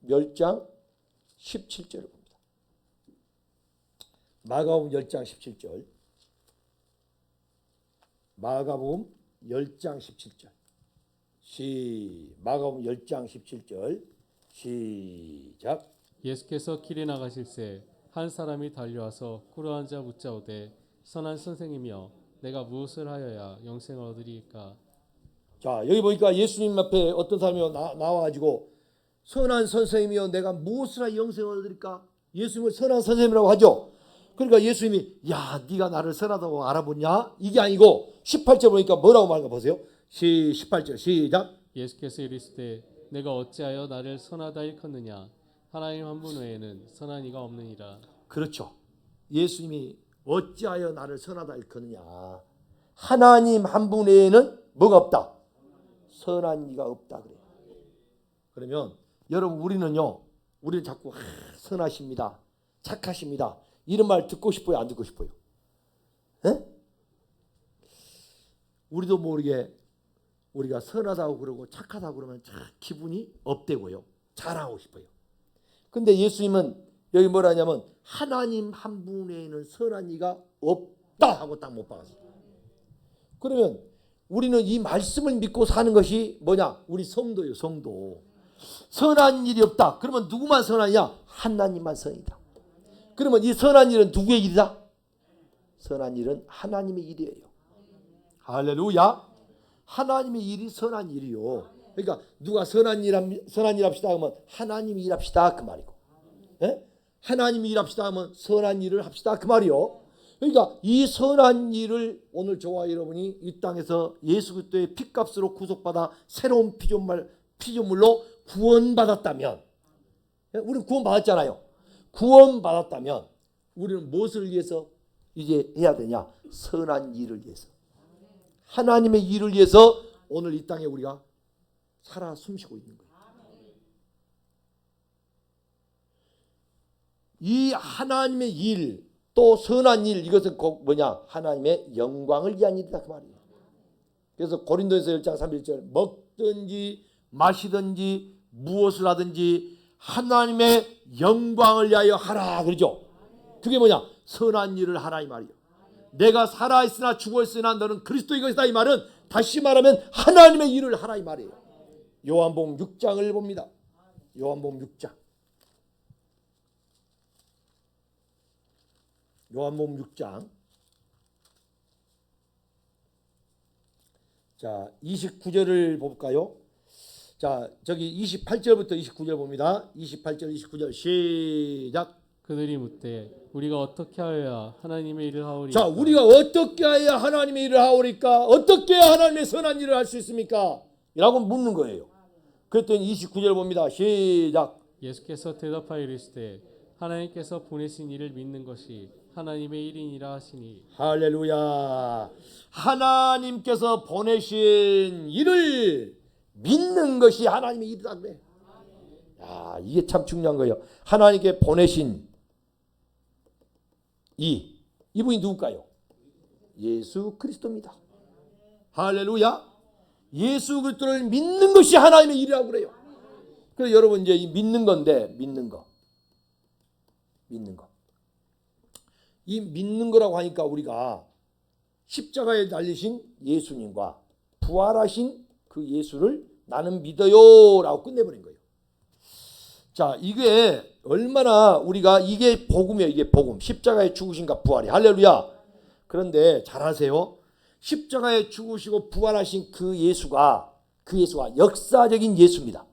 10장 17절을 봅니다. 마가복음 10장 17절. 마가복음 10장 17절. 마가복음 10장 17절. 시작. 예수께서 길에 나가실새 한 사람이 달려와서 꿇어앉아 묻자오되 선한 선생이며 내가 무엇을 하여야 영생을 얻으리이까. 자, 여기 보니까 예수님 앞에 어떤 사람이 나와가지고 선한 선생님이여 내가 무엇을 하여 영생을 얻으리까? 예수님을 선한 선생님이라고 하죠. 그러니까 예수님이 야 네가 나를 선하다고 알아보냐? 이게 아니고 18절 보니까 뭐라고 말하는 거 보세요. 18절 시작. 예수께서 이르시되 내가 어찌하여 나를 선하다 일컫느냐? 하나님 한 분 외에는 선한 이가 없느니라. 그렇죠. 예수님이 어찌하여 나를 선하다 일컫느냐? 하나님 한 분 외에는 뭐가 없다? 선한 이가 없다 그래요. 그러면 여러분 우리는 자꾸 선하십니다. 착하십니다. 이런 말 듣고 싶어요? 안 듣고 싶어요? 에? 우리도 모르게 우리가 선하다고 그러고 착하다고 그러면 참 기분이 업되고요. 잘하고 싶어요. 근데 예수님은 여기 뭐라냐면 하나님 한 분 외에는 선한 이가 없다 하고 딱 못 박았어요. 그러면 우리는 이 말씀을 믿고 사는 것이 뭐냐? 우리 성도예요. 성도. 선한 일이 없다. 그러면 누구만 선하냐? 하나님만 선이다. 그러면 이 선한 일은 누구의 일이다? 선한 일은 하나님의 일이에요. 할렐루야. 하나님의 일이 선한 일이요. 그러니까 누가 선한 일 합시다 하면 하나님이 일합시다 그 말이고, 예? 하나님이 일합시다 하면 선한 일을 합시다 그 말이요. 그러니까 이 선한 일을 오늘 저와 여러분이 이 땅에서 예수 그리스도의 피값으로 구속받아 새로운 피조물로 구원받았다면, 우리는 구원받았잖아요. 구원받았다면 우리는 무엇을 위해서 이제 해야 되냐? 선한 일을 위해서, 하나님의 일을 위해서 오늘 이 땅에 우리가 살아 숨쉬고 있는 거예요. 이 하나님의 일, 또 선한 일, 이것은 꼭 뭐냐? 하나님의 영광을 위한 일이다 그 말이에요. 그래서 고린도전서 1장 31절 먹든지 마시든지 무엇을 하든지 하나님의 영광을 위하여 하라 그러죠. 그게 뭐냐? 선한 일을 하라 이 말이에요. 내가 살아있으나 죽어있으나 너는 그리스도의 것이다 이 말은 다시 말하면 하나님의 일을 하라 이 말이에요. 요한복음 6장을 봅니다. 요한복음 6장. 요한복음 6장. 자, 29절을 볼까요? 자, 저기 28절부터 29절 봅니다. 28절, 29절 시작. 그들이 묻되 우리가 어떻게 하여야 하나님의 일을 하오리까? 자, 우리가 어떻게 해야 하나님의 일을 하오리까? 어떻게 해야 하나님의 선한 일을 할 수 있습니까? 라고 묻는 거예요. 그랬더니 29절 봅니다. 시작. 예수께서 대답하여 이르시되 하나님께서 보내신 이를 믿는 것이 하나님의 일이니라 하시니. 할렐루야. 하나님께서 보내신 이를 믿는 것이 하나님의 일이다 그래. 야, 이게 참 중요한 거예요. 하나님께 보내신 이분이 누굴까요? 예수 그리스도입니다. 할렐루야. 예수 그리스도를 믿는 것이 하나님의 일이라고 그래요. 그래서 여러분 이제 이 믿는 건데, 믿는 거. 이 믿는 거라고 하니까 우리가 십자가에 달리신 예수님과 부활하신 그 예수를 나는 믿어요 라고 끝내버린 거예요. 자, 이게 얼마나 우리가, 이게 복음이에요. 이게 복음. 십자가에 죽으신가 부활이. 할렐루야. 그런데 잘 아세요. 십자가에 죽으시고 부활하신 그 예수가 역사적인 예수입니다.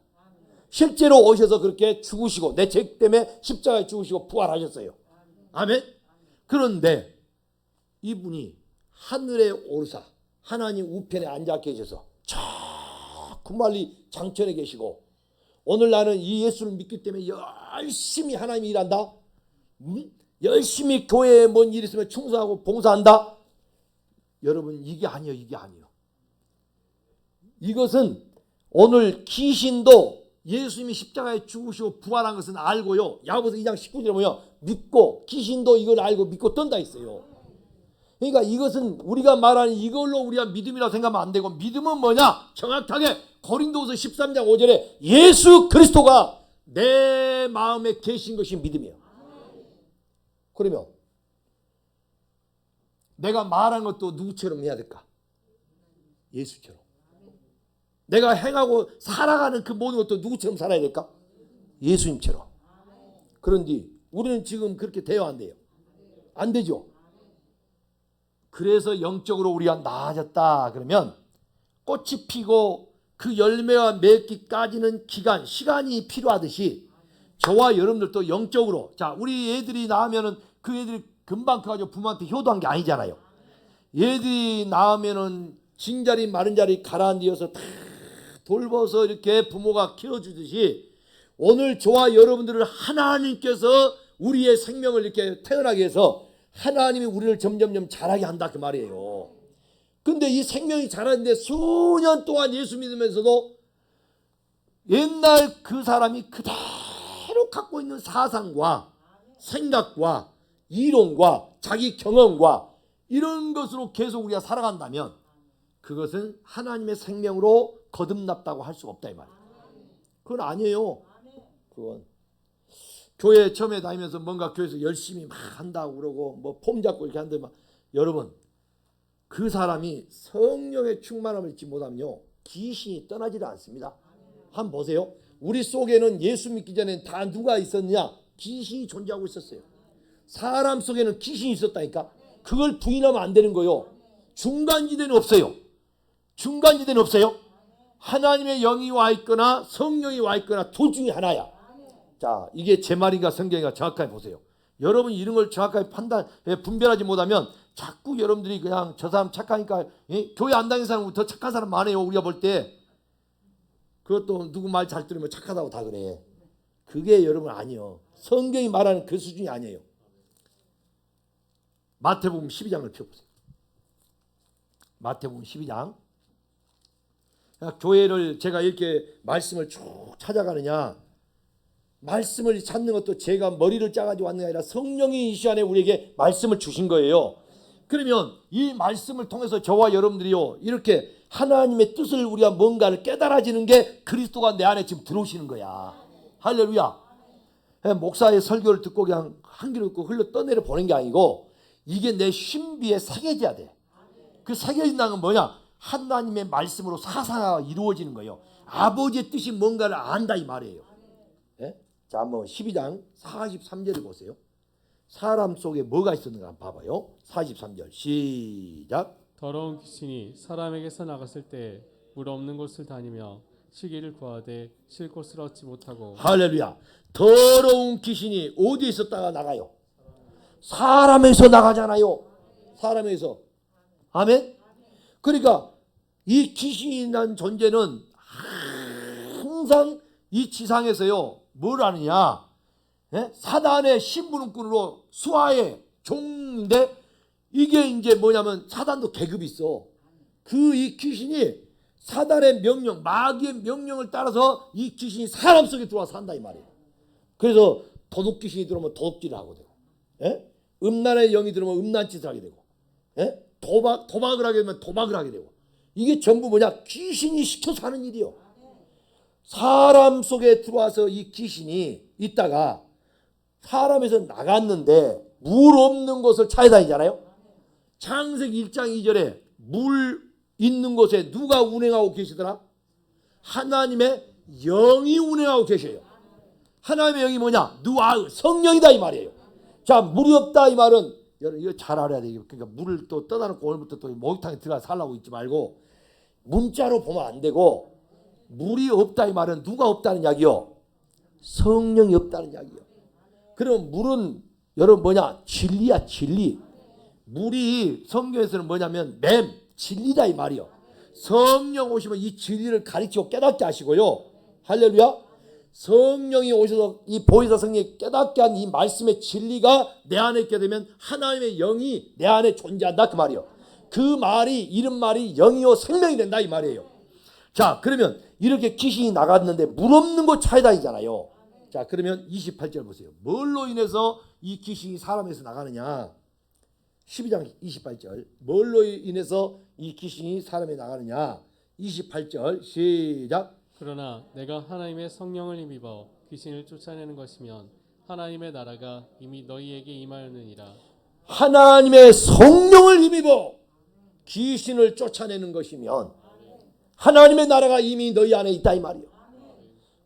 실제로 오셔서 그렇게 죽으시고 내 죄 때문에 십자가에 죽으시고 부활하셨어요. 아멘. 그런데 이분이 하늘에 오르사 하나님 우편에 앉아 계셔서 저 멀리 장천에 계시고, 오늘 나는 이 예수를 믿기 때문에 열심히 하나님이 일한다. 열심히 교회에 뭔 일 있으면 충성하고 봉사한다. 여러분, 이게 아니에요. 이것은 오늘 귀신도 예수님이 십자가에 죽으시고 부활한 것은 알고요. 야고보서 2장 19절에 보면 믿고, 귀신도 이걸 알고 믿고 떤다 있어요. 그러니까 이것은 우리가 말하는 이걸로 우리가 믿음이라고 생각하면 안 되고, 믿음은 뭐냐? 정확하게 고린도후서 13장 5절에 예수 그리스도가 내 마음에 계신 것이 믿음이에요. 그러면 내가 말한 것도 누구처럼 해야 될까? 예수처럼. 내가 행하고 살아가는 그 모든 것도 누구처럼 살아야 될까? 예수님처럼. 그런데 우리는 지금 그렇게 돼요, 안 돼요? 안 되죠. 그래서 영적으로 우리가 나아졌다 그러면 꽃이 피고 그 열매가 맺기까지는 시간이 필요하듯이 저와 여러분들도 영적으로, 자, 우리 애들이 낳으면은 그 애들이 금방 커가지고 부모한테 효도한 게 아니잖아요. 애들이 낳으면은 진 자리 마른 자리 가라앉아서 다 돌봐서 이렇게 부모가 키워주듯이 오늘 저와 여러분들을 하나님께서 우리의 생명을 이렇게 태어나게 해서 하나님이 우리를 점점점 자라게 한다 그 말이에요. 근데 이 생명이 자라는데 수년 동안 예수 믿으면서도 옛날 그 사람이 그대로 갖고 있는 사상과 생각과 이론과 자기 경험과 이런 것으로 계속 우리가 살아간다면 그것은 하나님의 생명으로 거듭났다고 할 수 없다 이 말이에요. 그건 아니에요. 그건 교회 처음에 다니면서 뭔가 교회에서 열심히 막 한다고 그러고 뭐 폼 잡고 이렇게 하는데 막 여러분 그 사람이 성령의 충만함을 잊지 못하면요 귀신이 떠나지를 않습니다. 한번 보세요. 우리 속에는 예수 믿기 전에 다 누가 있었느냐? 귀신이 존재하고 있었어요. 사람 속에는 귀신이 있었다니까. 그걸 부인하면 안 되는 거요. 중간지대는 없어요. 중간지대는 없어요. 하나님의 영이 와 있거나 성령이 와 있거나 둘 중에 하나야. 자, 이게 제 말인가 성경인가 정확하게 보세요. 여러분이 이런 걸 정확하게 분별하지 못하면 자꾸 여러분들이 그냥 저 사람 착하니까 교회 안 다니는 사람은 더 착한 사람 많아요. 우리가 볼 때. 그것도 누구 말 잘 들으면 착하다고 다 그래. 그게 여러분 아니요. 성경이 말하는 그 수준이 아니에요. 마태복음 12장을 펴보세요. 마태복음 12장. 교회를 제가 이렇게 말씀을 쭉 찾아가느냐, 말씀을 찾는 것도 제가 머리를 짜가지고 왔는 게 아니라 성령이 이 시간에 우리에게 말씀을 주신 거예요. 그러면 이 말씀을 통해서 저와 여러분들이요 이렇게 하나님의 뜻을 우리가 뭔가를 깨달아지는 게 그리스도가 내 안에 지금 들어오시는 거야. 할렐루야. 목사의 설교를 듣고 그냥 한 귀로 듣고 흘러 떠내려 보는 게 아니고 이게 내 신비에 새겨져야 돼. 그 새겨진다는 건 뭐냐? 하나님의 말씀으로 사사가 이루어지는 거예요. 아버지의 뜻이 뭔가를 안다 이 말이에요. 예? 자, 한번 12장 43절을 보세요. 사람 속에 뭐가 있었는가 한번 봐봐요. 43절 시작. 더러운 귀신이 사람에게서 나갔을 때 물 없는 곳을 다니며 쉬기를 구하되 쉴 곳을 얻지 못하고. 할렐루야. 더러운 귀신이 어디에 있었다가 나가요? 사람에서 나가잖아요. 사람에서. 아멘. 그러니까 이 귀신이라는 존재는 항상 이 지상에서요 뭘 하느냐, 사단의 심부름꾼으로 수하의 종인데 이게 이제 뭐냐면 사단도 계급이 있어. 그 이 귀신이 사단의 명령, 마귀의 명령을 따라서 이 귀신이 사람 속에 들어와서 산다 이 말이에요. 그래서 도둑 귀신이 들어오면 도둑질을 하고 되고, 음란의 영이 들어오면 음란짓을 하게 되고, 도박을 하게 되면 도박을 하게 되고, 이게 전부 뭐냐? 귀신이 시켜서 하는 일이요. 사람 속에 들어와서 이 귀신이 있다가 사람에서 나갔는데 물 없는 곳을 찾아다니잖아요. 창세기 1장 2절에 물 있는 곳에 누가 운행하고 계시더라? 하나님의 영이 운행하고 계셔요. 하나님의 영이 뭐냐? 누아 성령이다 이 말이에요. 자, 물이 없다 이 말은 여러분 이거 잘 알아야 돼요. 그러니까 물을 또 떠다 놓고 오늘부터 또 목욕탕에 들어가서 살라고 있지 말고 문자로 보면 안 되고, 물이 없다 이 말은 누가 없다는 이야기요? 성령이 없다는 이야기요. 그럼 물은 여러분 뭐냐? 진리야, 진리. 물이 성경에서는 뭐냐면 진리다 이 말이요. 성령 오시면 이 진리를 가르치고 깨닫게 하시고요. 할렐루야. 성령이 오셔서 이 보혜사 성령이 깨닫게 한 이 말씀의 진리가 내 안에 있게 되면 하나님의 영이 내 안에 존재한다 그 말이요. 그 말이 이런 말이 영이요 생명이 된다 이 말이에요. 자, 그러면 이렇게 귀신이 나갔는데 물 없는 곳 찾아다니잖아요. 자, 그러면 28절 보세요. 뭘로 인해서 이 귀신이 사람에서 나가느냐? 12장 28절. 뭘로 인해서 이 귀신이 사람에 나가느냐? 28절 시작. 그러나 내가 하나님의 성령을 힘입어 귀신을 쫓아내는 것이면 하나님의 나라가 이미 너희에게 임하였느니라. 하나님의 성령을 힘입어 귀신을 쫓아내는 것이면 하나님의 나라가 이미 너희 안에 있다 이 말이에요.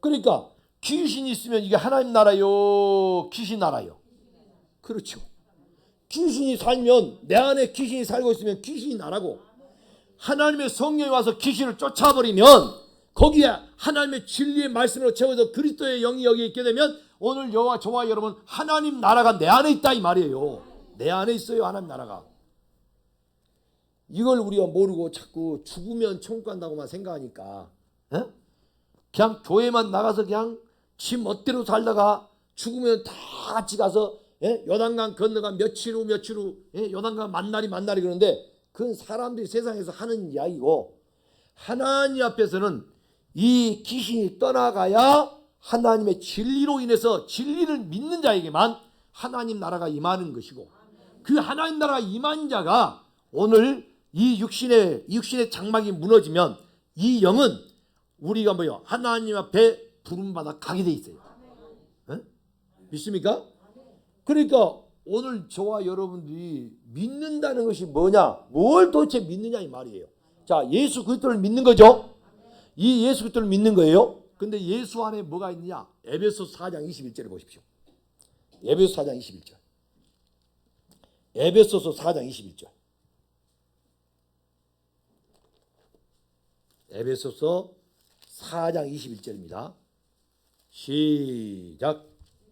그러니까 귀신이 있으면 이게 하나님 나라요, 귀신 나라요? 그렇죠. 귀신이 살면, 내 안에 귀신이 살고 있으면 귀신이 나라고, 하나님의 성령이 와서 귀신을 쫓아버리면 거기에 하나님의 진리의 말씀으로 채워서 그리스도의 영이 여기 있게 되면 오늘 저와 여러분 하나님 나라가 내 안에 있다 이 말이에요. 내 안에 있어요, 하나님 나라가. 이걸 우리가 모르고 자꾸 죽으면 천국 간다고만 생각하니까 그냥 교회만 나가서 그냥 지 멋대로 살다가 죽으면 다 같이 가서 요단강 건너가 며칠 후 요단강 만나리 그러는데 그건 사람들이 세상에서 하는 이야기고, 하나님 앞에서는 이 귀신이 떠나가야 하나님의 진리로 인해서 진리를 믿는 자에게만 하나님 나라가 임하는 것이고, 그 하나님 나라가 임한 자가 오늘 이 육신의 장막이 무너지면 이 영은 우리가 뭐요? 하나님 앞에 부름받아 가게 돼 있어요. 에? 믿습니까? 그러니까 오늘 저와 여러분들이 믿는다는 것이 뭐냐? 뭘 도대체 믿느냐 이 말이에요. 자, 예수 그리스도를 믿는 거죠. 이 예수 그리스도를 믿는 거예요. 근데 예수 안에 뭐가 있느냐? 에베소서 4장 21절을 보십시오. 에베소서 4장 21절. 에베소서 4장 21절. 에베소서 4장 21절입니다. 시작.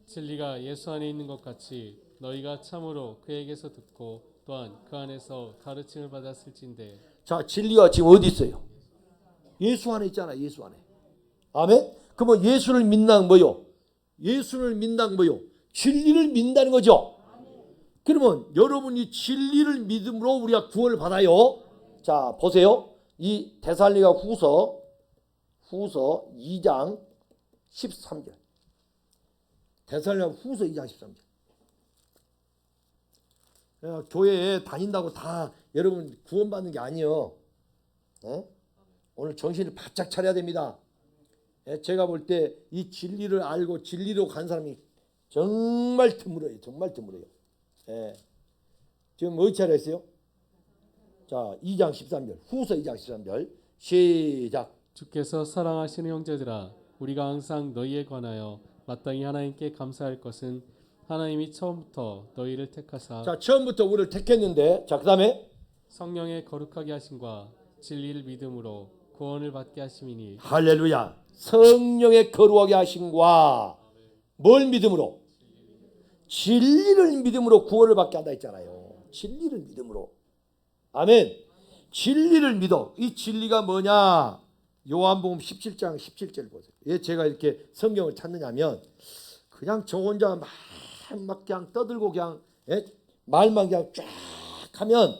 진리가 예수 안에 있는 것 같이 너희가 참으로 그에게서 듣고 또한 그 안에서 가르침을 받았을진데. 자, 진리가 지금 어디 있어요? 예수 안에 있잖아. 예수 안에. 아멘. 그러면 예수를 믿는다는 뭐요? 예수를 믿는다는 뭐요? 진리를 믿는다는 거죠. 그러면 여러분이 진리를 믿음으로 우리가 구원을 받아요. 자, 보세요. 이 데살로니가 후서 2장 13절. 데살로니가 후서 2장 13절. 교회에 다닌다고 다 여러분 구원받는 게 아니에요. 오늘 정신을 바짝 차려야 됩니다. 제가 볼 때 이 진리를 알고 진리로 간 사람이 정말 드물어요. 정말 드물어요. 지금 어디 차렸어요? 자, 2장 13절. 후서 2장 13절. 시작. 주께서 사랑하시는 형제들아, 우리가 항상 너희에 관하여 마땅히 하나님께 감사할 것은 하나님이 처음부터 너희를 택하사 자, 처음부터 우리를 택했는데, 자, 그 다음에 성령의 거룩하게 하심과 진리를 믿음으로 구원을 받게 하심이니. 할렐루야. 성령의 거룩하게 하심과 뭘 믿음으로? 진리를 믿음으로 구원을 받게 한다 했잖아요. 진리를 믿음으로. 아멘. 진리를 믿어. 이 진리가 뭐냐? 요한복음 17장 17절 보세요. 왜 제가 이렇게 성경을 찾느냐면 그냥 저 혼자 막 그냥 떠들고 그냥 말만 그냥 쫙 하면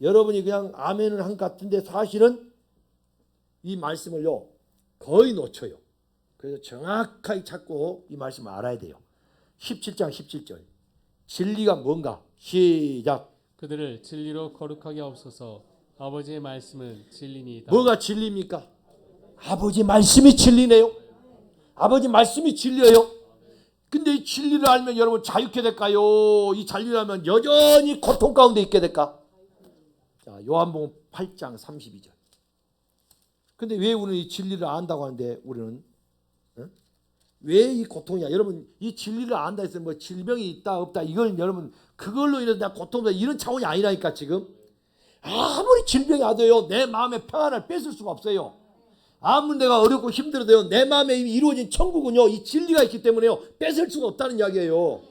여러분이 그냥 아멘을 한 것 같은데 사실은 이 말씀을요 거의 놓쳐요. 그래서 정확하게 찾고 이 말씀을 알아야 돼요. 17장 17절. 진리가 뭔가? 시작. 그들을 진리로 거룩하게 하옵소서. 아버지의 말씀은 진리니이다. 뭐가 진리입니까? 아버지 말씀이 진리네요. 아버지 말씀이 진리예요. 근데 이 진리를 알면 여러분 자유케 될까요? 이 진리를 알면 여전히 고통 가운데 있게 될까? 자, 요한복음 8장 32절. 근데 왜 우리는 이 진리를 안다고 하는데 우리는 왜 이 고통이냐? 여러분 이 진리를 안다 해서 뭐 질병이 있다 없다 이걸 여러분 그걸로 인해서 내가 고통받다 이런 차원이 아니라니까. 지금 아무리 질병이 와도요 내 마음의 평안을 뺏을 수가 없어요. 아무리 내가 어렵고 힘들어도요 내 마음에 이미 이루어진 천국은요 이 진리가 있기 때문에요 뺏을 수가 없다는 이야기예요.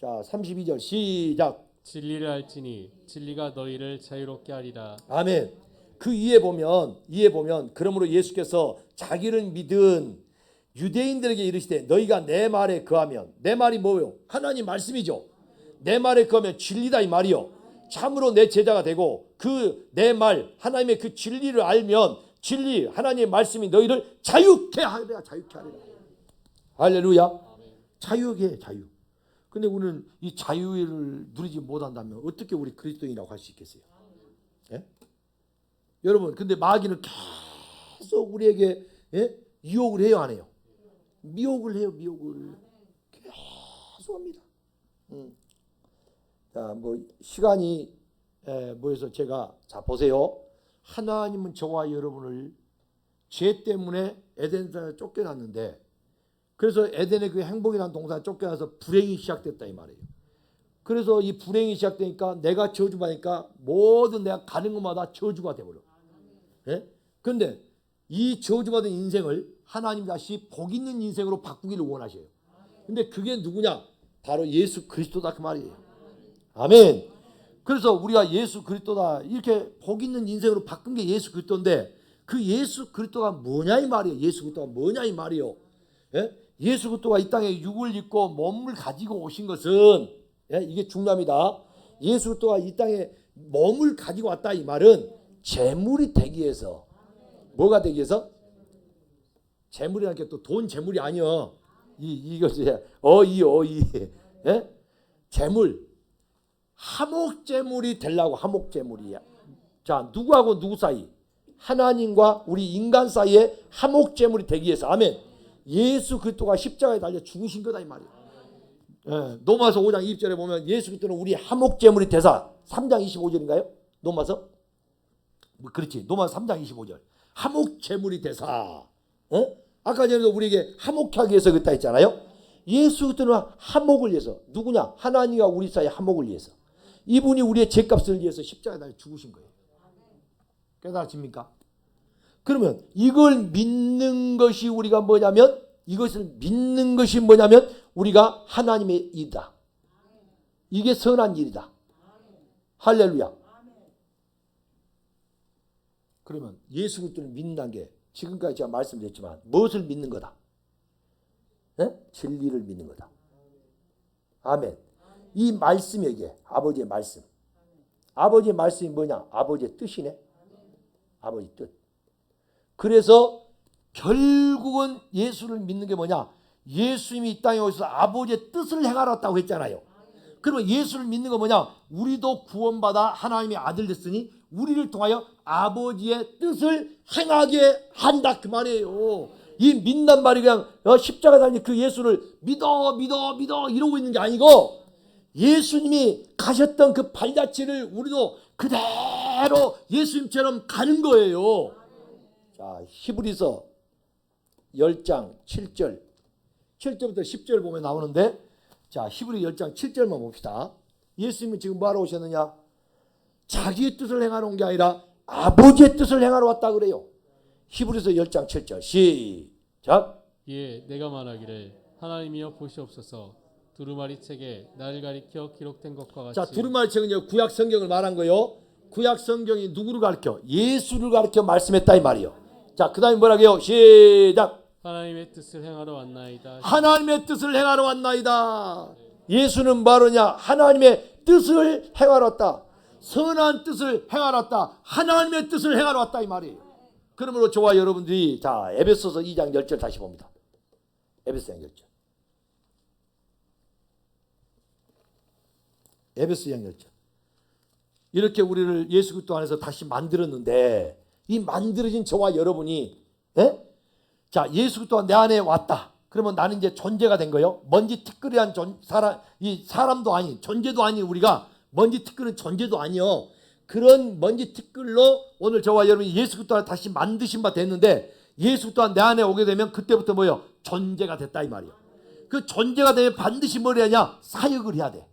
자, 32절 시작. 진리를 알지니 진리가 너희를 자유롭게 하리라. 아멘. 그 이해 보면 그러므로 예수께서 자기를 믿은 유대인들에게 이르시되 너희가 내 말에 거하면, 내 말이 뭐예요? 하나님 말씀이죠. 내 말에 거하면 진리다 이 말이요. 참으로 내 제자가 되고 그 내 말 하나님의 그 진리를 알면 진리 하나님의 말씀이 너희를 자유케 하리라. 자유케 하리라. 할렐루야. 자유게 자유. 근데 우리는 이 자유를 누리지 못한다면 어떻게 우리 그리스도인이라고 할 수 있겠어요? 예? 여러분 근데 마귀는 계속 우리에게 유혹을 해요 안 해요? 미혹을 해요. 미혹을 계속 합니다. 자, 뭐 시간이 뭐해서 제가 자 보세요. 하나님은 저와 여러분을 죄 때문에 에덴에서 쫓겨났는데 그래서 에덴의 그 행복이라는 동산에 쫓겨나서 불행이 시작됐다 이 말이에요. 그래서 이 불행이 시작되니까 내가 저주받으니까 모든 내가 가는 곳마다 저주가 돼버려. 그런데 이 저주받은 인생을 하나님 다시 복 있는 인생으로 바꾸기를 원하셔요. 근데 그게 누구냐? 바로 예수 그리스도다 그 말이에요. 아멘. 그래서 우리가 예수 그리스도다 이렇게 복 있는 인생으로 바꾼 게 예수 그리스도인데 그 예수 그리스도가 뭐냐 이 말이에요. 예수 그리스도가 뭐냐 이 말이에요. 예수 그리스도가 이 땅에 육을 입고 몸을 가지고 오신 것은 이게 중요합니다. 예수 그리스도가 이 땅에 몸을 가지고 왔다 이 말은 재물이 되기 위해서. 뭐가 되기 위해서? 재물이라는 게 또 돈 재물이 아니요. 이것이 어이 재물. 하목 재물이 되려고. 하목 재물이야. 자, 누구하고 누구 사이? 하나님과 우리 인간 사이에 화목제물이 되기 위해서. 아멘. 예수 그리스도가 십자가에 달려 죽으신 거다 이 말이에요. 예, 로마서 5장 2절에 보면 예수 그리스도는 우리 화목제물이 되사. 3장 25절인가요? 로마서? 그렇지. 로마서 3장 25절. 화목제물이 되사. 아까 전에도 우리에게 화목하기 위해서 그랬다 했잖아요. 예수 그리스도는 화목을 위해서. 누구냐? 하나님과 우리 사이 화목을 위해서. 이분이 우리의 죄값을 위해서 십자가에 달려 죽으신 거예요. 깨달아집니까? 그러면 이걸 믿는 것이 우리가 뭐냐면, 이것을 믿는 것이 뭐냐면 우리가 하나님의 일이다. 이게 선한 일이다. 할렐루야. 그러면 예수 그리스도를 믿는다는 게 지금까지 제가 말씀드렸지만 무엇을 믿는 거다? 진리를 믿는 거다. 아멘. 이 말씀에게 아버지의 말씀. 아버지의 말씀이 뭐냐? 아버지의 뜻이네. 아버지 뜻. 그래서 결국은 예수를 믿는 게 뭐냐? 예수님이 이 땅에 오셔서 아버지의 뜻을 행하셨다고 했잖아요. 그러면 예수를 믿는 거 뭐냐? 우리도 구원받아 하나님의 아들 됐으니 우리를 통하여 아버지의 뜻을 행하게 한다 그 말이에요. 이 믿는 말이 그냥 십자가 달린 그 예수를 믿어 이러고 있는 게 아니고, 예수님이 가셨던 그 발자취를 우리도 그대로 예수님처럼 가는 거예요. 자, 히브리서 10장 7절 7절부터 10절 보면 나오는데, 자, 히브리 10장 7절만 봅시다. 예수님은 지금 뭐하러 오셨느냐? 자기의 뜻을 행하러 온 게 아니라 아버지의 뜻을 행하러 왔다 그래요. 히브리서 10장 7절 시작. 예, 내가 말하기를 하나님이여 보시옵소서. 두루마리 책에 나를 가리켜 기록된 것과 같이. 자, 두루마리 책은 구약 성경을 말한 거요. 구약 성경이 누구를 가리켜? 예수를 가리켜 말씀했다 이 말이요. 자, 그 다음에 뭐라고요? 시작. 하나님의 뜻을 행하러 왔나이다. 하나님의 뜻을 행하러 왔나이다. 예수는 바로냐? 하나님의 뜻을 행하러 왔다. 선한 뜻을 행하러 왔다. 하나님의 뜻을 행하러 왔다 이 말이에요. 그러므로 저와 여러분들이 자, 에베소서 2장 10절 다시 봅니다. 에베소 2장 10절. 에베소 2장 10절. 이렇게 우리를 예수 그리스도 안에서 다시 만들었는데, 이 만들어진 저와 여러분이 자, 예수 그리스도가 내 안에 왔다. 그러면 나는 이제 존재가 된 거예요. 먼지 티끌이란 이 사람도 아닌, 존재도 아닌 우리가 먼지 티끌은 존재도 아니요. 그런 먼지 티끌로 오늘 저와 여러분이 예수 그리스도 안에 다시 만드신 바 됐는데, 예수 그리스도가 내 안에 오게 되면 그때부터 뭐예요? 존재가 됐다 이 말이에요. 그 존재가 되면 반드시 뭘 해야 하냐? 사역을 해야 돼.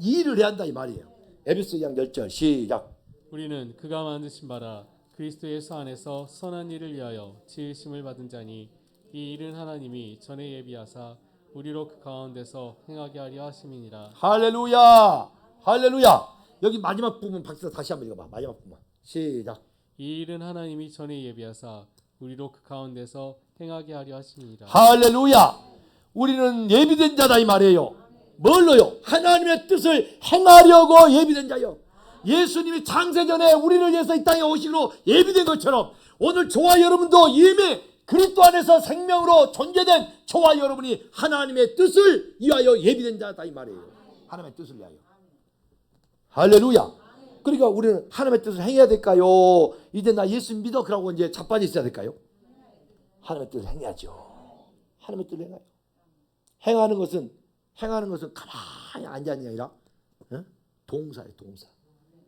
일을 해야 한다 이 말이에요. 에베소 2장 10절 시작. 우리는 그가 만드신 바라 그리스도 예수 안에서 선한 일을 위하여 지으심을 받은 자니, 이 일은 하나님이 전에 예비하사 우리로 그 가운데서 행하게 하려 하심이니라. 할렐루야. 할렐루야. 여기 마지막 부분 박사 다시 한번 읽어봐. 마지막 부분 시작. 이 일은 하나님이 전에 예비하사 우리로 그 가운데서 행하게 하려 하심이니라. 할렐루야. 우리는 예비된 자다 이 말이에요. 뭘로요? 하나님의 뜻을 행하려고 예비된 자요. 예수님이 창세전에 우리를 위해서 이 땅에 오시기로 예비된 것처럼 오늘 저와 여러분도 이미 그리스도 안에서 생명으로 존재된 저와 여러분이 하나님의 뜻을 위하여 예비된 자다 이 말이에요. 하나님의 뜻을 위하여. 할렐루야. 그러니까 우리는 하나님의 뜻을 행해야 될까요? 이제 나 예수 믿어 그러고 이제 자빠져 있어야 될까요? 하나님의 뜻을 행해야죠. 하나님의 뜻을 행해요. 행하는 것은 가만히 앉아있는 게 아니라 동사예요. 동사.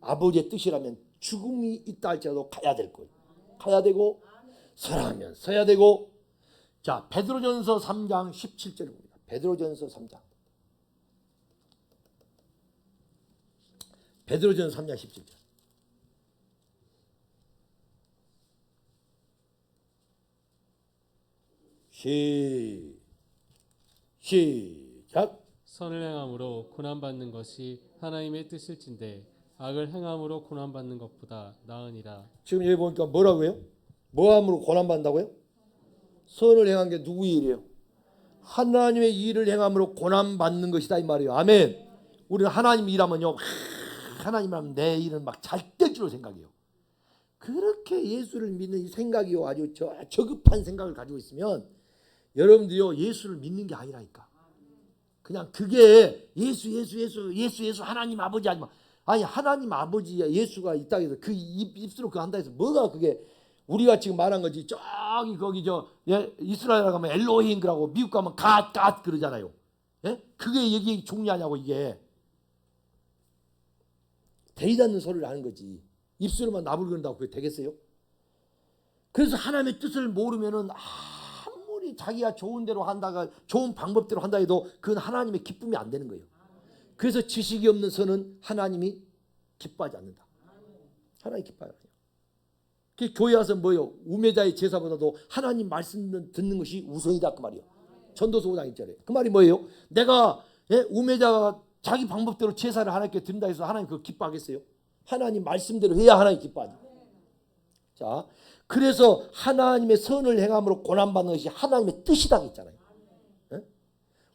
아버지의 뜻이라면 죽음이 있다 할지라도 가야 될 거예요. 가야 되고, 서라면 서야 되고. 자, 베드로전서 3장 17절을 봅니다. 베드로전서 3장. 베드로전서 3장 17절. 시작. 선을 행함으로 고난받는 것이 하나님의 뜻일진데 악을 행함으로 고난받는 것보다 나으니라. 지금 여기 보니까 뭐라고요? 뭐함으로 고난받는다고요? 선을 행한 게 누구의 일이에요? 하나님의 일을 행함으로 고난받는 것이다 이 말이에요. 아멘. 우리는 하나님 일하면요, 하나님 하면 내 일은 막 잘 될 줄로 생각해요. 그렇게 예수를 믿는 이 생각이요, 아주 저급한 생각을 가지고 있으면 여러분들이요, 예수를 믿는 게 아니라니까. 그냥 그게 예수 하나님 아버지 아니면 아니 하나님 아버지 예수가 이 땅에서 그 입술로 그거 한다 해서 뭐가 그게 우리가 지금 말한 거지. 저기 거기 이스라엘 가면 엘로힘 그러고 미국 가면 갓 그러잖아요. 예? 그게 이게 중요하냐고. 이게 되지 않는 소리를 하는 거지. 입술로만 나불거린다고 그게 되겠어요? 그래서 하나님의 뜻을 모르면은 아무리 자기가 좋은 대로 한다가 좋은 방법대로 한다 해도 그건 하나님의 기쁨이 안 되는 거예요. 그래서 지식이 없는 선은 하나님이 기뻐하지 않는다. 하나님 기뻐해요. 교회 와서 뭐요? 우매자의 제사보다도 하나님 말씀 듣는 것이 우선이다 그 말이에요. 전도서 5장 1절에 그 말이 뭐예요? 내가 우매자가 자기 방법대로 제사를 하나님께 드린다 해서 하나님 그거 기뻐하겠어요? 하나님 말씀대로 해야 하나님 기뻐하죠. 자, 그래서 하나님의 선을 행함으로 고난받는 것이 하나님의 뜻이다 했잖아요.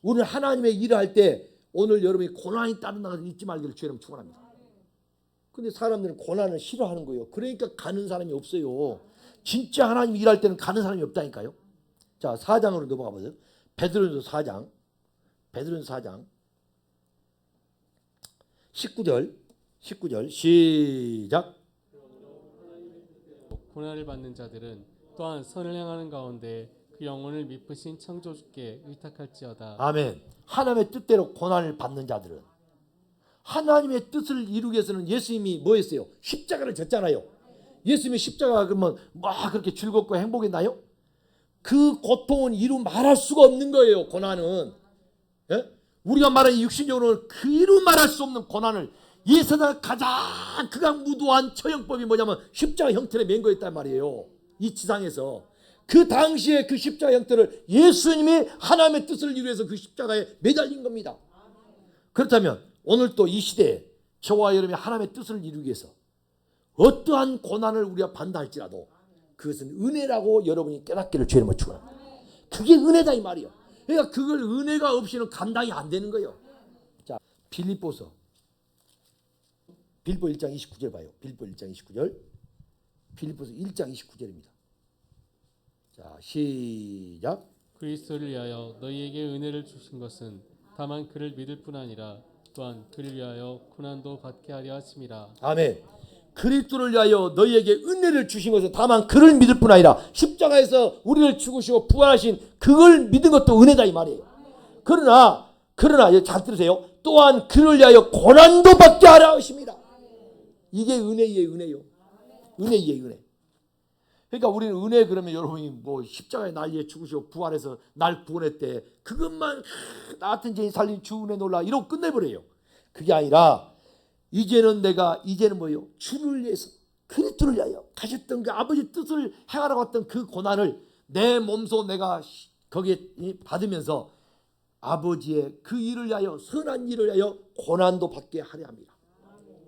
오늘 하나님의 일을 할 때 오늘 여러분이 고난이 따른다는 것을 잊지 말기를 주님 축원합니다. 근데 사람들은 고난을 싫어하는 거예요. 그러니까 가는 사람이 없어요. 진짜 하나님 일할 때는 가는 사람이 없다니까요. 자, 4장으로 넘어가 보세요. 베드로전서 4장 19절 시작. 고난을 받는 자들은 또한 선을 행하는 가운데 그 영혼을 미쁘신 창조주께 의탁할지어다. 아멘. 하나님의 뜻대로 고난을 받는 자들은 하나님의 뜻을 이루기 위해서는 예수님이 뭐 했어요? 십자가를 졌잖아요. 예수님이 십자가 그러면 막 그렇게 즐겁고 행복했나요? 그 고통은 이루 말할 수가 없는 거예요. 고난은. 예? 우리가 말하는 육신적으로는 그 이루 말할 수 없는 고난을 이 세상 가장 극악무도한 처형법이 뭐냐면 십자가 형틀에 맨 거였단 말이에요. 이 지상에서. 그 당시에 그 십자가 형틀을 예수님이 하나님의 뜻을 이루기 위해서 그 십자가에 매달린 겁니다. 그렇다면 오늘 또 이 시대에 저와 여러분이 하나님의 뜻을 이루기 위해서 어떠한 고난을 우리가 받는다 할지라도 그것은 은혜라고 여러분이 깨닫기를 주님을 축원합니다. 그게 은혜다 이 말이에요. 그러니까 그걸 은혜가 없이는 감당이 안 되는 거예요. 자, 빌립보서 1장 29절 봐요. 빌립보 1장 29절. 빌립보서 1장 29절입니다. 자, 시작. 그리스도를 위하여 너희에게 은혜를 주신 것은 다만 그를 믿을 뿐 아니라 또한 그를 위하여 고난도 받게 하려 하심이라. 아멘. 그리스도를 위하여 너희에게 은혜를 주신 것은 다만 그를 믿을 뿐 아니라 십자가에서 우리를 죽으시고 부활하신 그걸 믿은 것도 은혜다 이 말이에요. 그러나 잘 들으세요. 또한 그를 위하여 고난도 받게 하려 하십니다. 이게 은혜의 은혜요. 은혜의 은혜. 그러니까 우리는 은혜 그러면 여러분이 뭐 십자가의 날리에 죽으시고 부활해서 날 구원했대. 그것만 나 같은 죄인 살린 주 은혜 놀라 이러고 끝내버려요. 그게 아니라 이제는 뭐예요? 주를 위해서 그리스도를 위하여 가셨던 그 아버지 뜻을 행하러 갔던 그 고난을 내 몸소 내가 거기에 받으면서 아버지의 그 일을 위하여 선한 일을 위하여 고난도 받게 하려 합니다.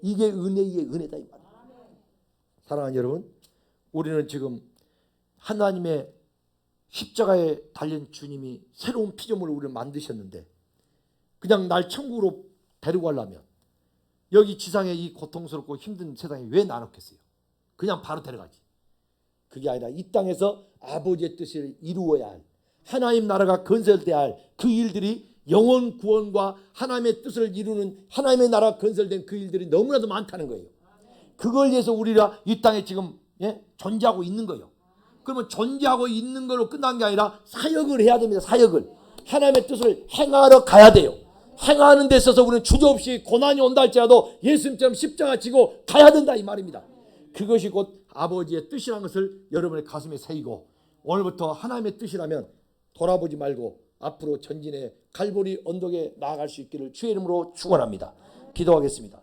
이게 은혜의 은혜다 이 말이에요. 사랑하는 여러분, 우리는 지금 하나님의 십자가에 달린 주님이 새로운 피조물을 우리를 만드셨는데 그냥 날 천국으로 데리고 가려면 여기 지상에 이 고통스럽고 힘든 세상에 왜 나눴겠어요? 그냥 바로 데려가지. 그게 아니라 이 땅에서 아버지의 뜻을 이루어야 할 하나님 나라가 건설돼야 할 그 일들이 영원 구원과 하나님의 뜻을 이루는 하나님의 나라가 건설된 그 일들이 너무나도 많다는 거예요. 그걸 위해서 우리가 이 땅에 지금 존재하고 있는 거예요. 그러면 존재하고 있는 걸로 끝난 게 아니라 사역을 해야 됩니다. 사역을. 하나님의 뜻을 행하러 가야 돼요. 행하는 데 있어서 우리는 주저없이 고난이 온다 할지라도 예수님처럼 십자가 지고 가야 된다 이 말입니다. 그것이 곧 아버지의 뜻이라는 것을 여러분의 가슴에 새기고 오늘부터 하나님의 뜻이라면 돌아보지 말고 앞으로 전진해 갈보리 언덕에 나아갈 수 있기를 주의 이름으로 축원합니다. 기도하겠습니다.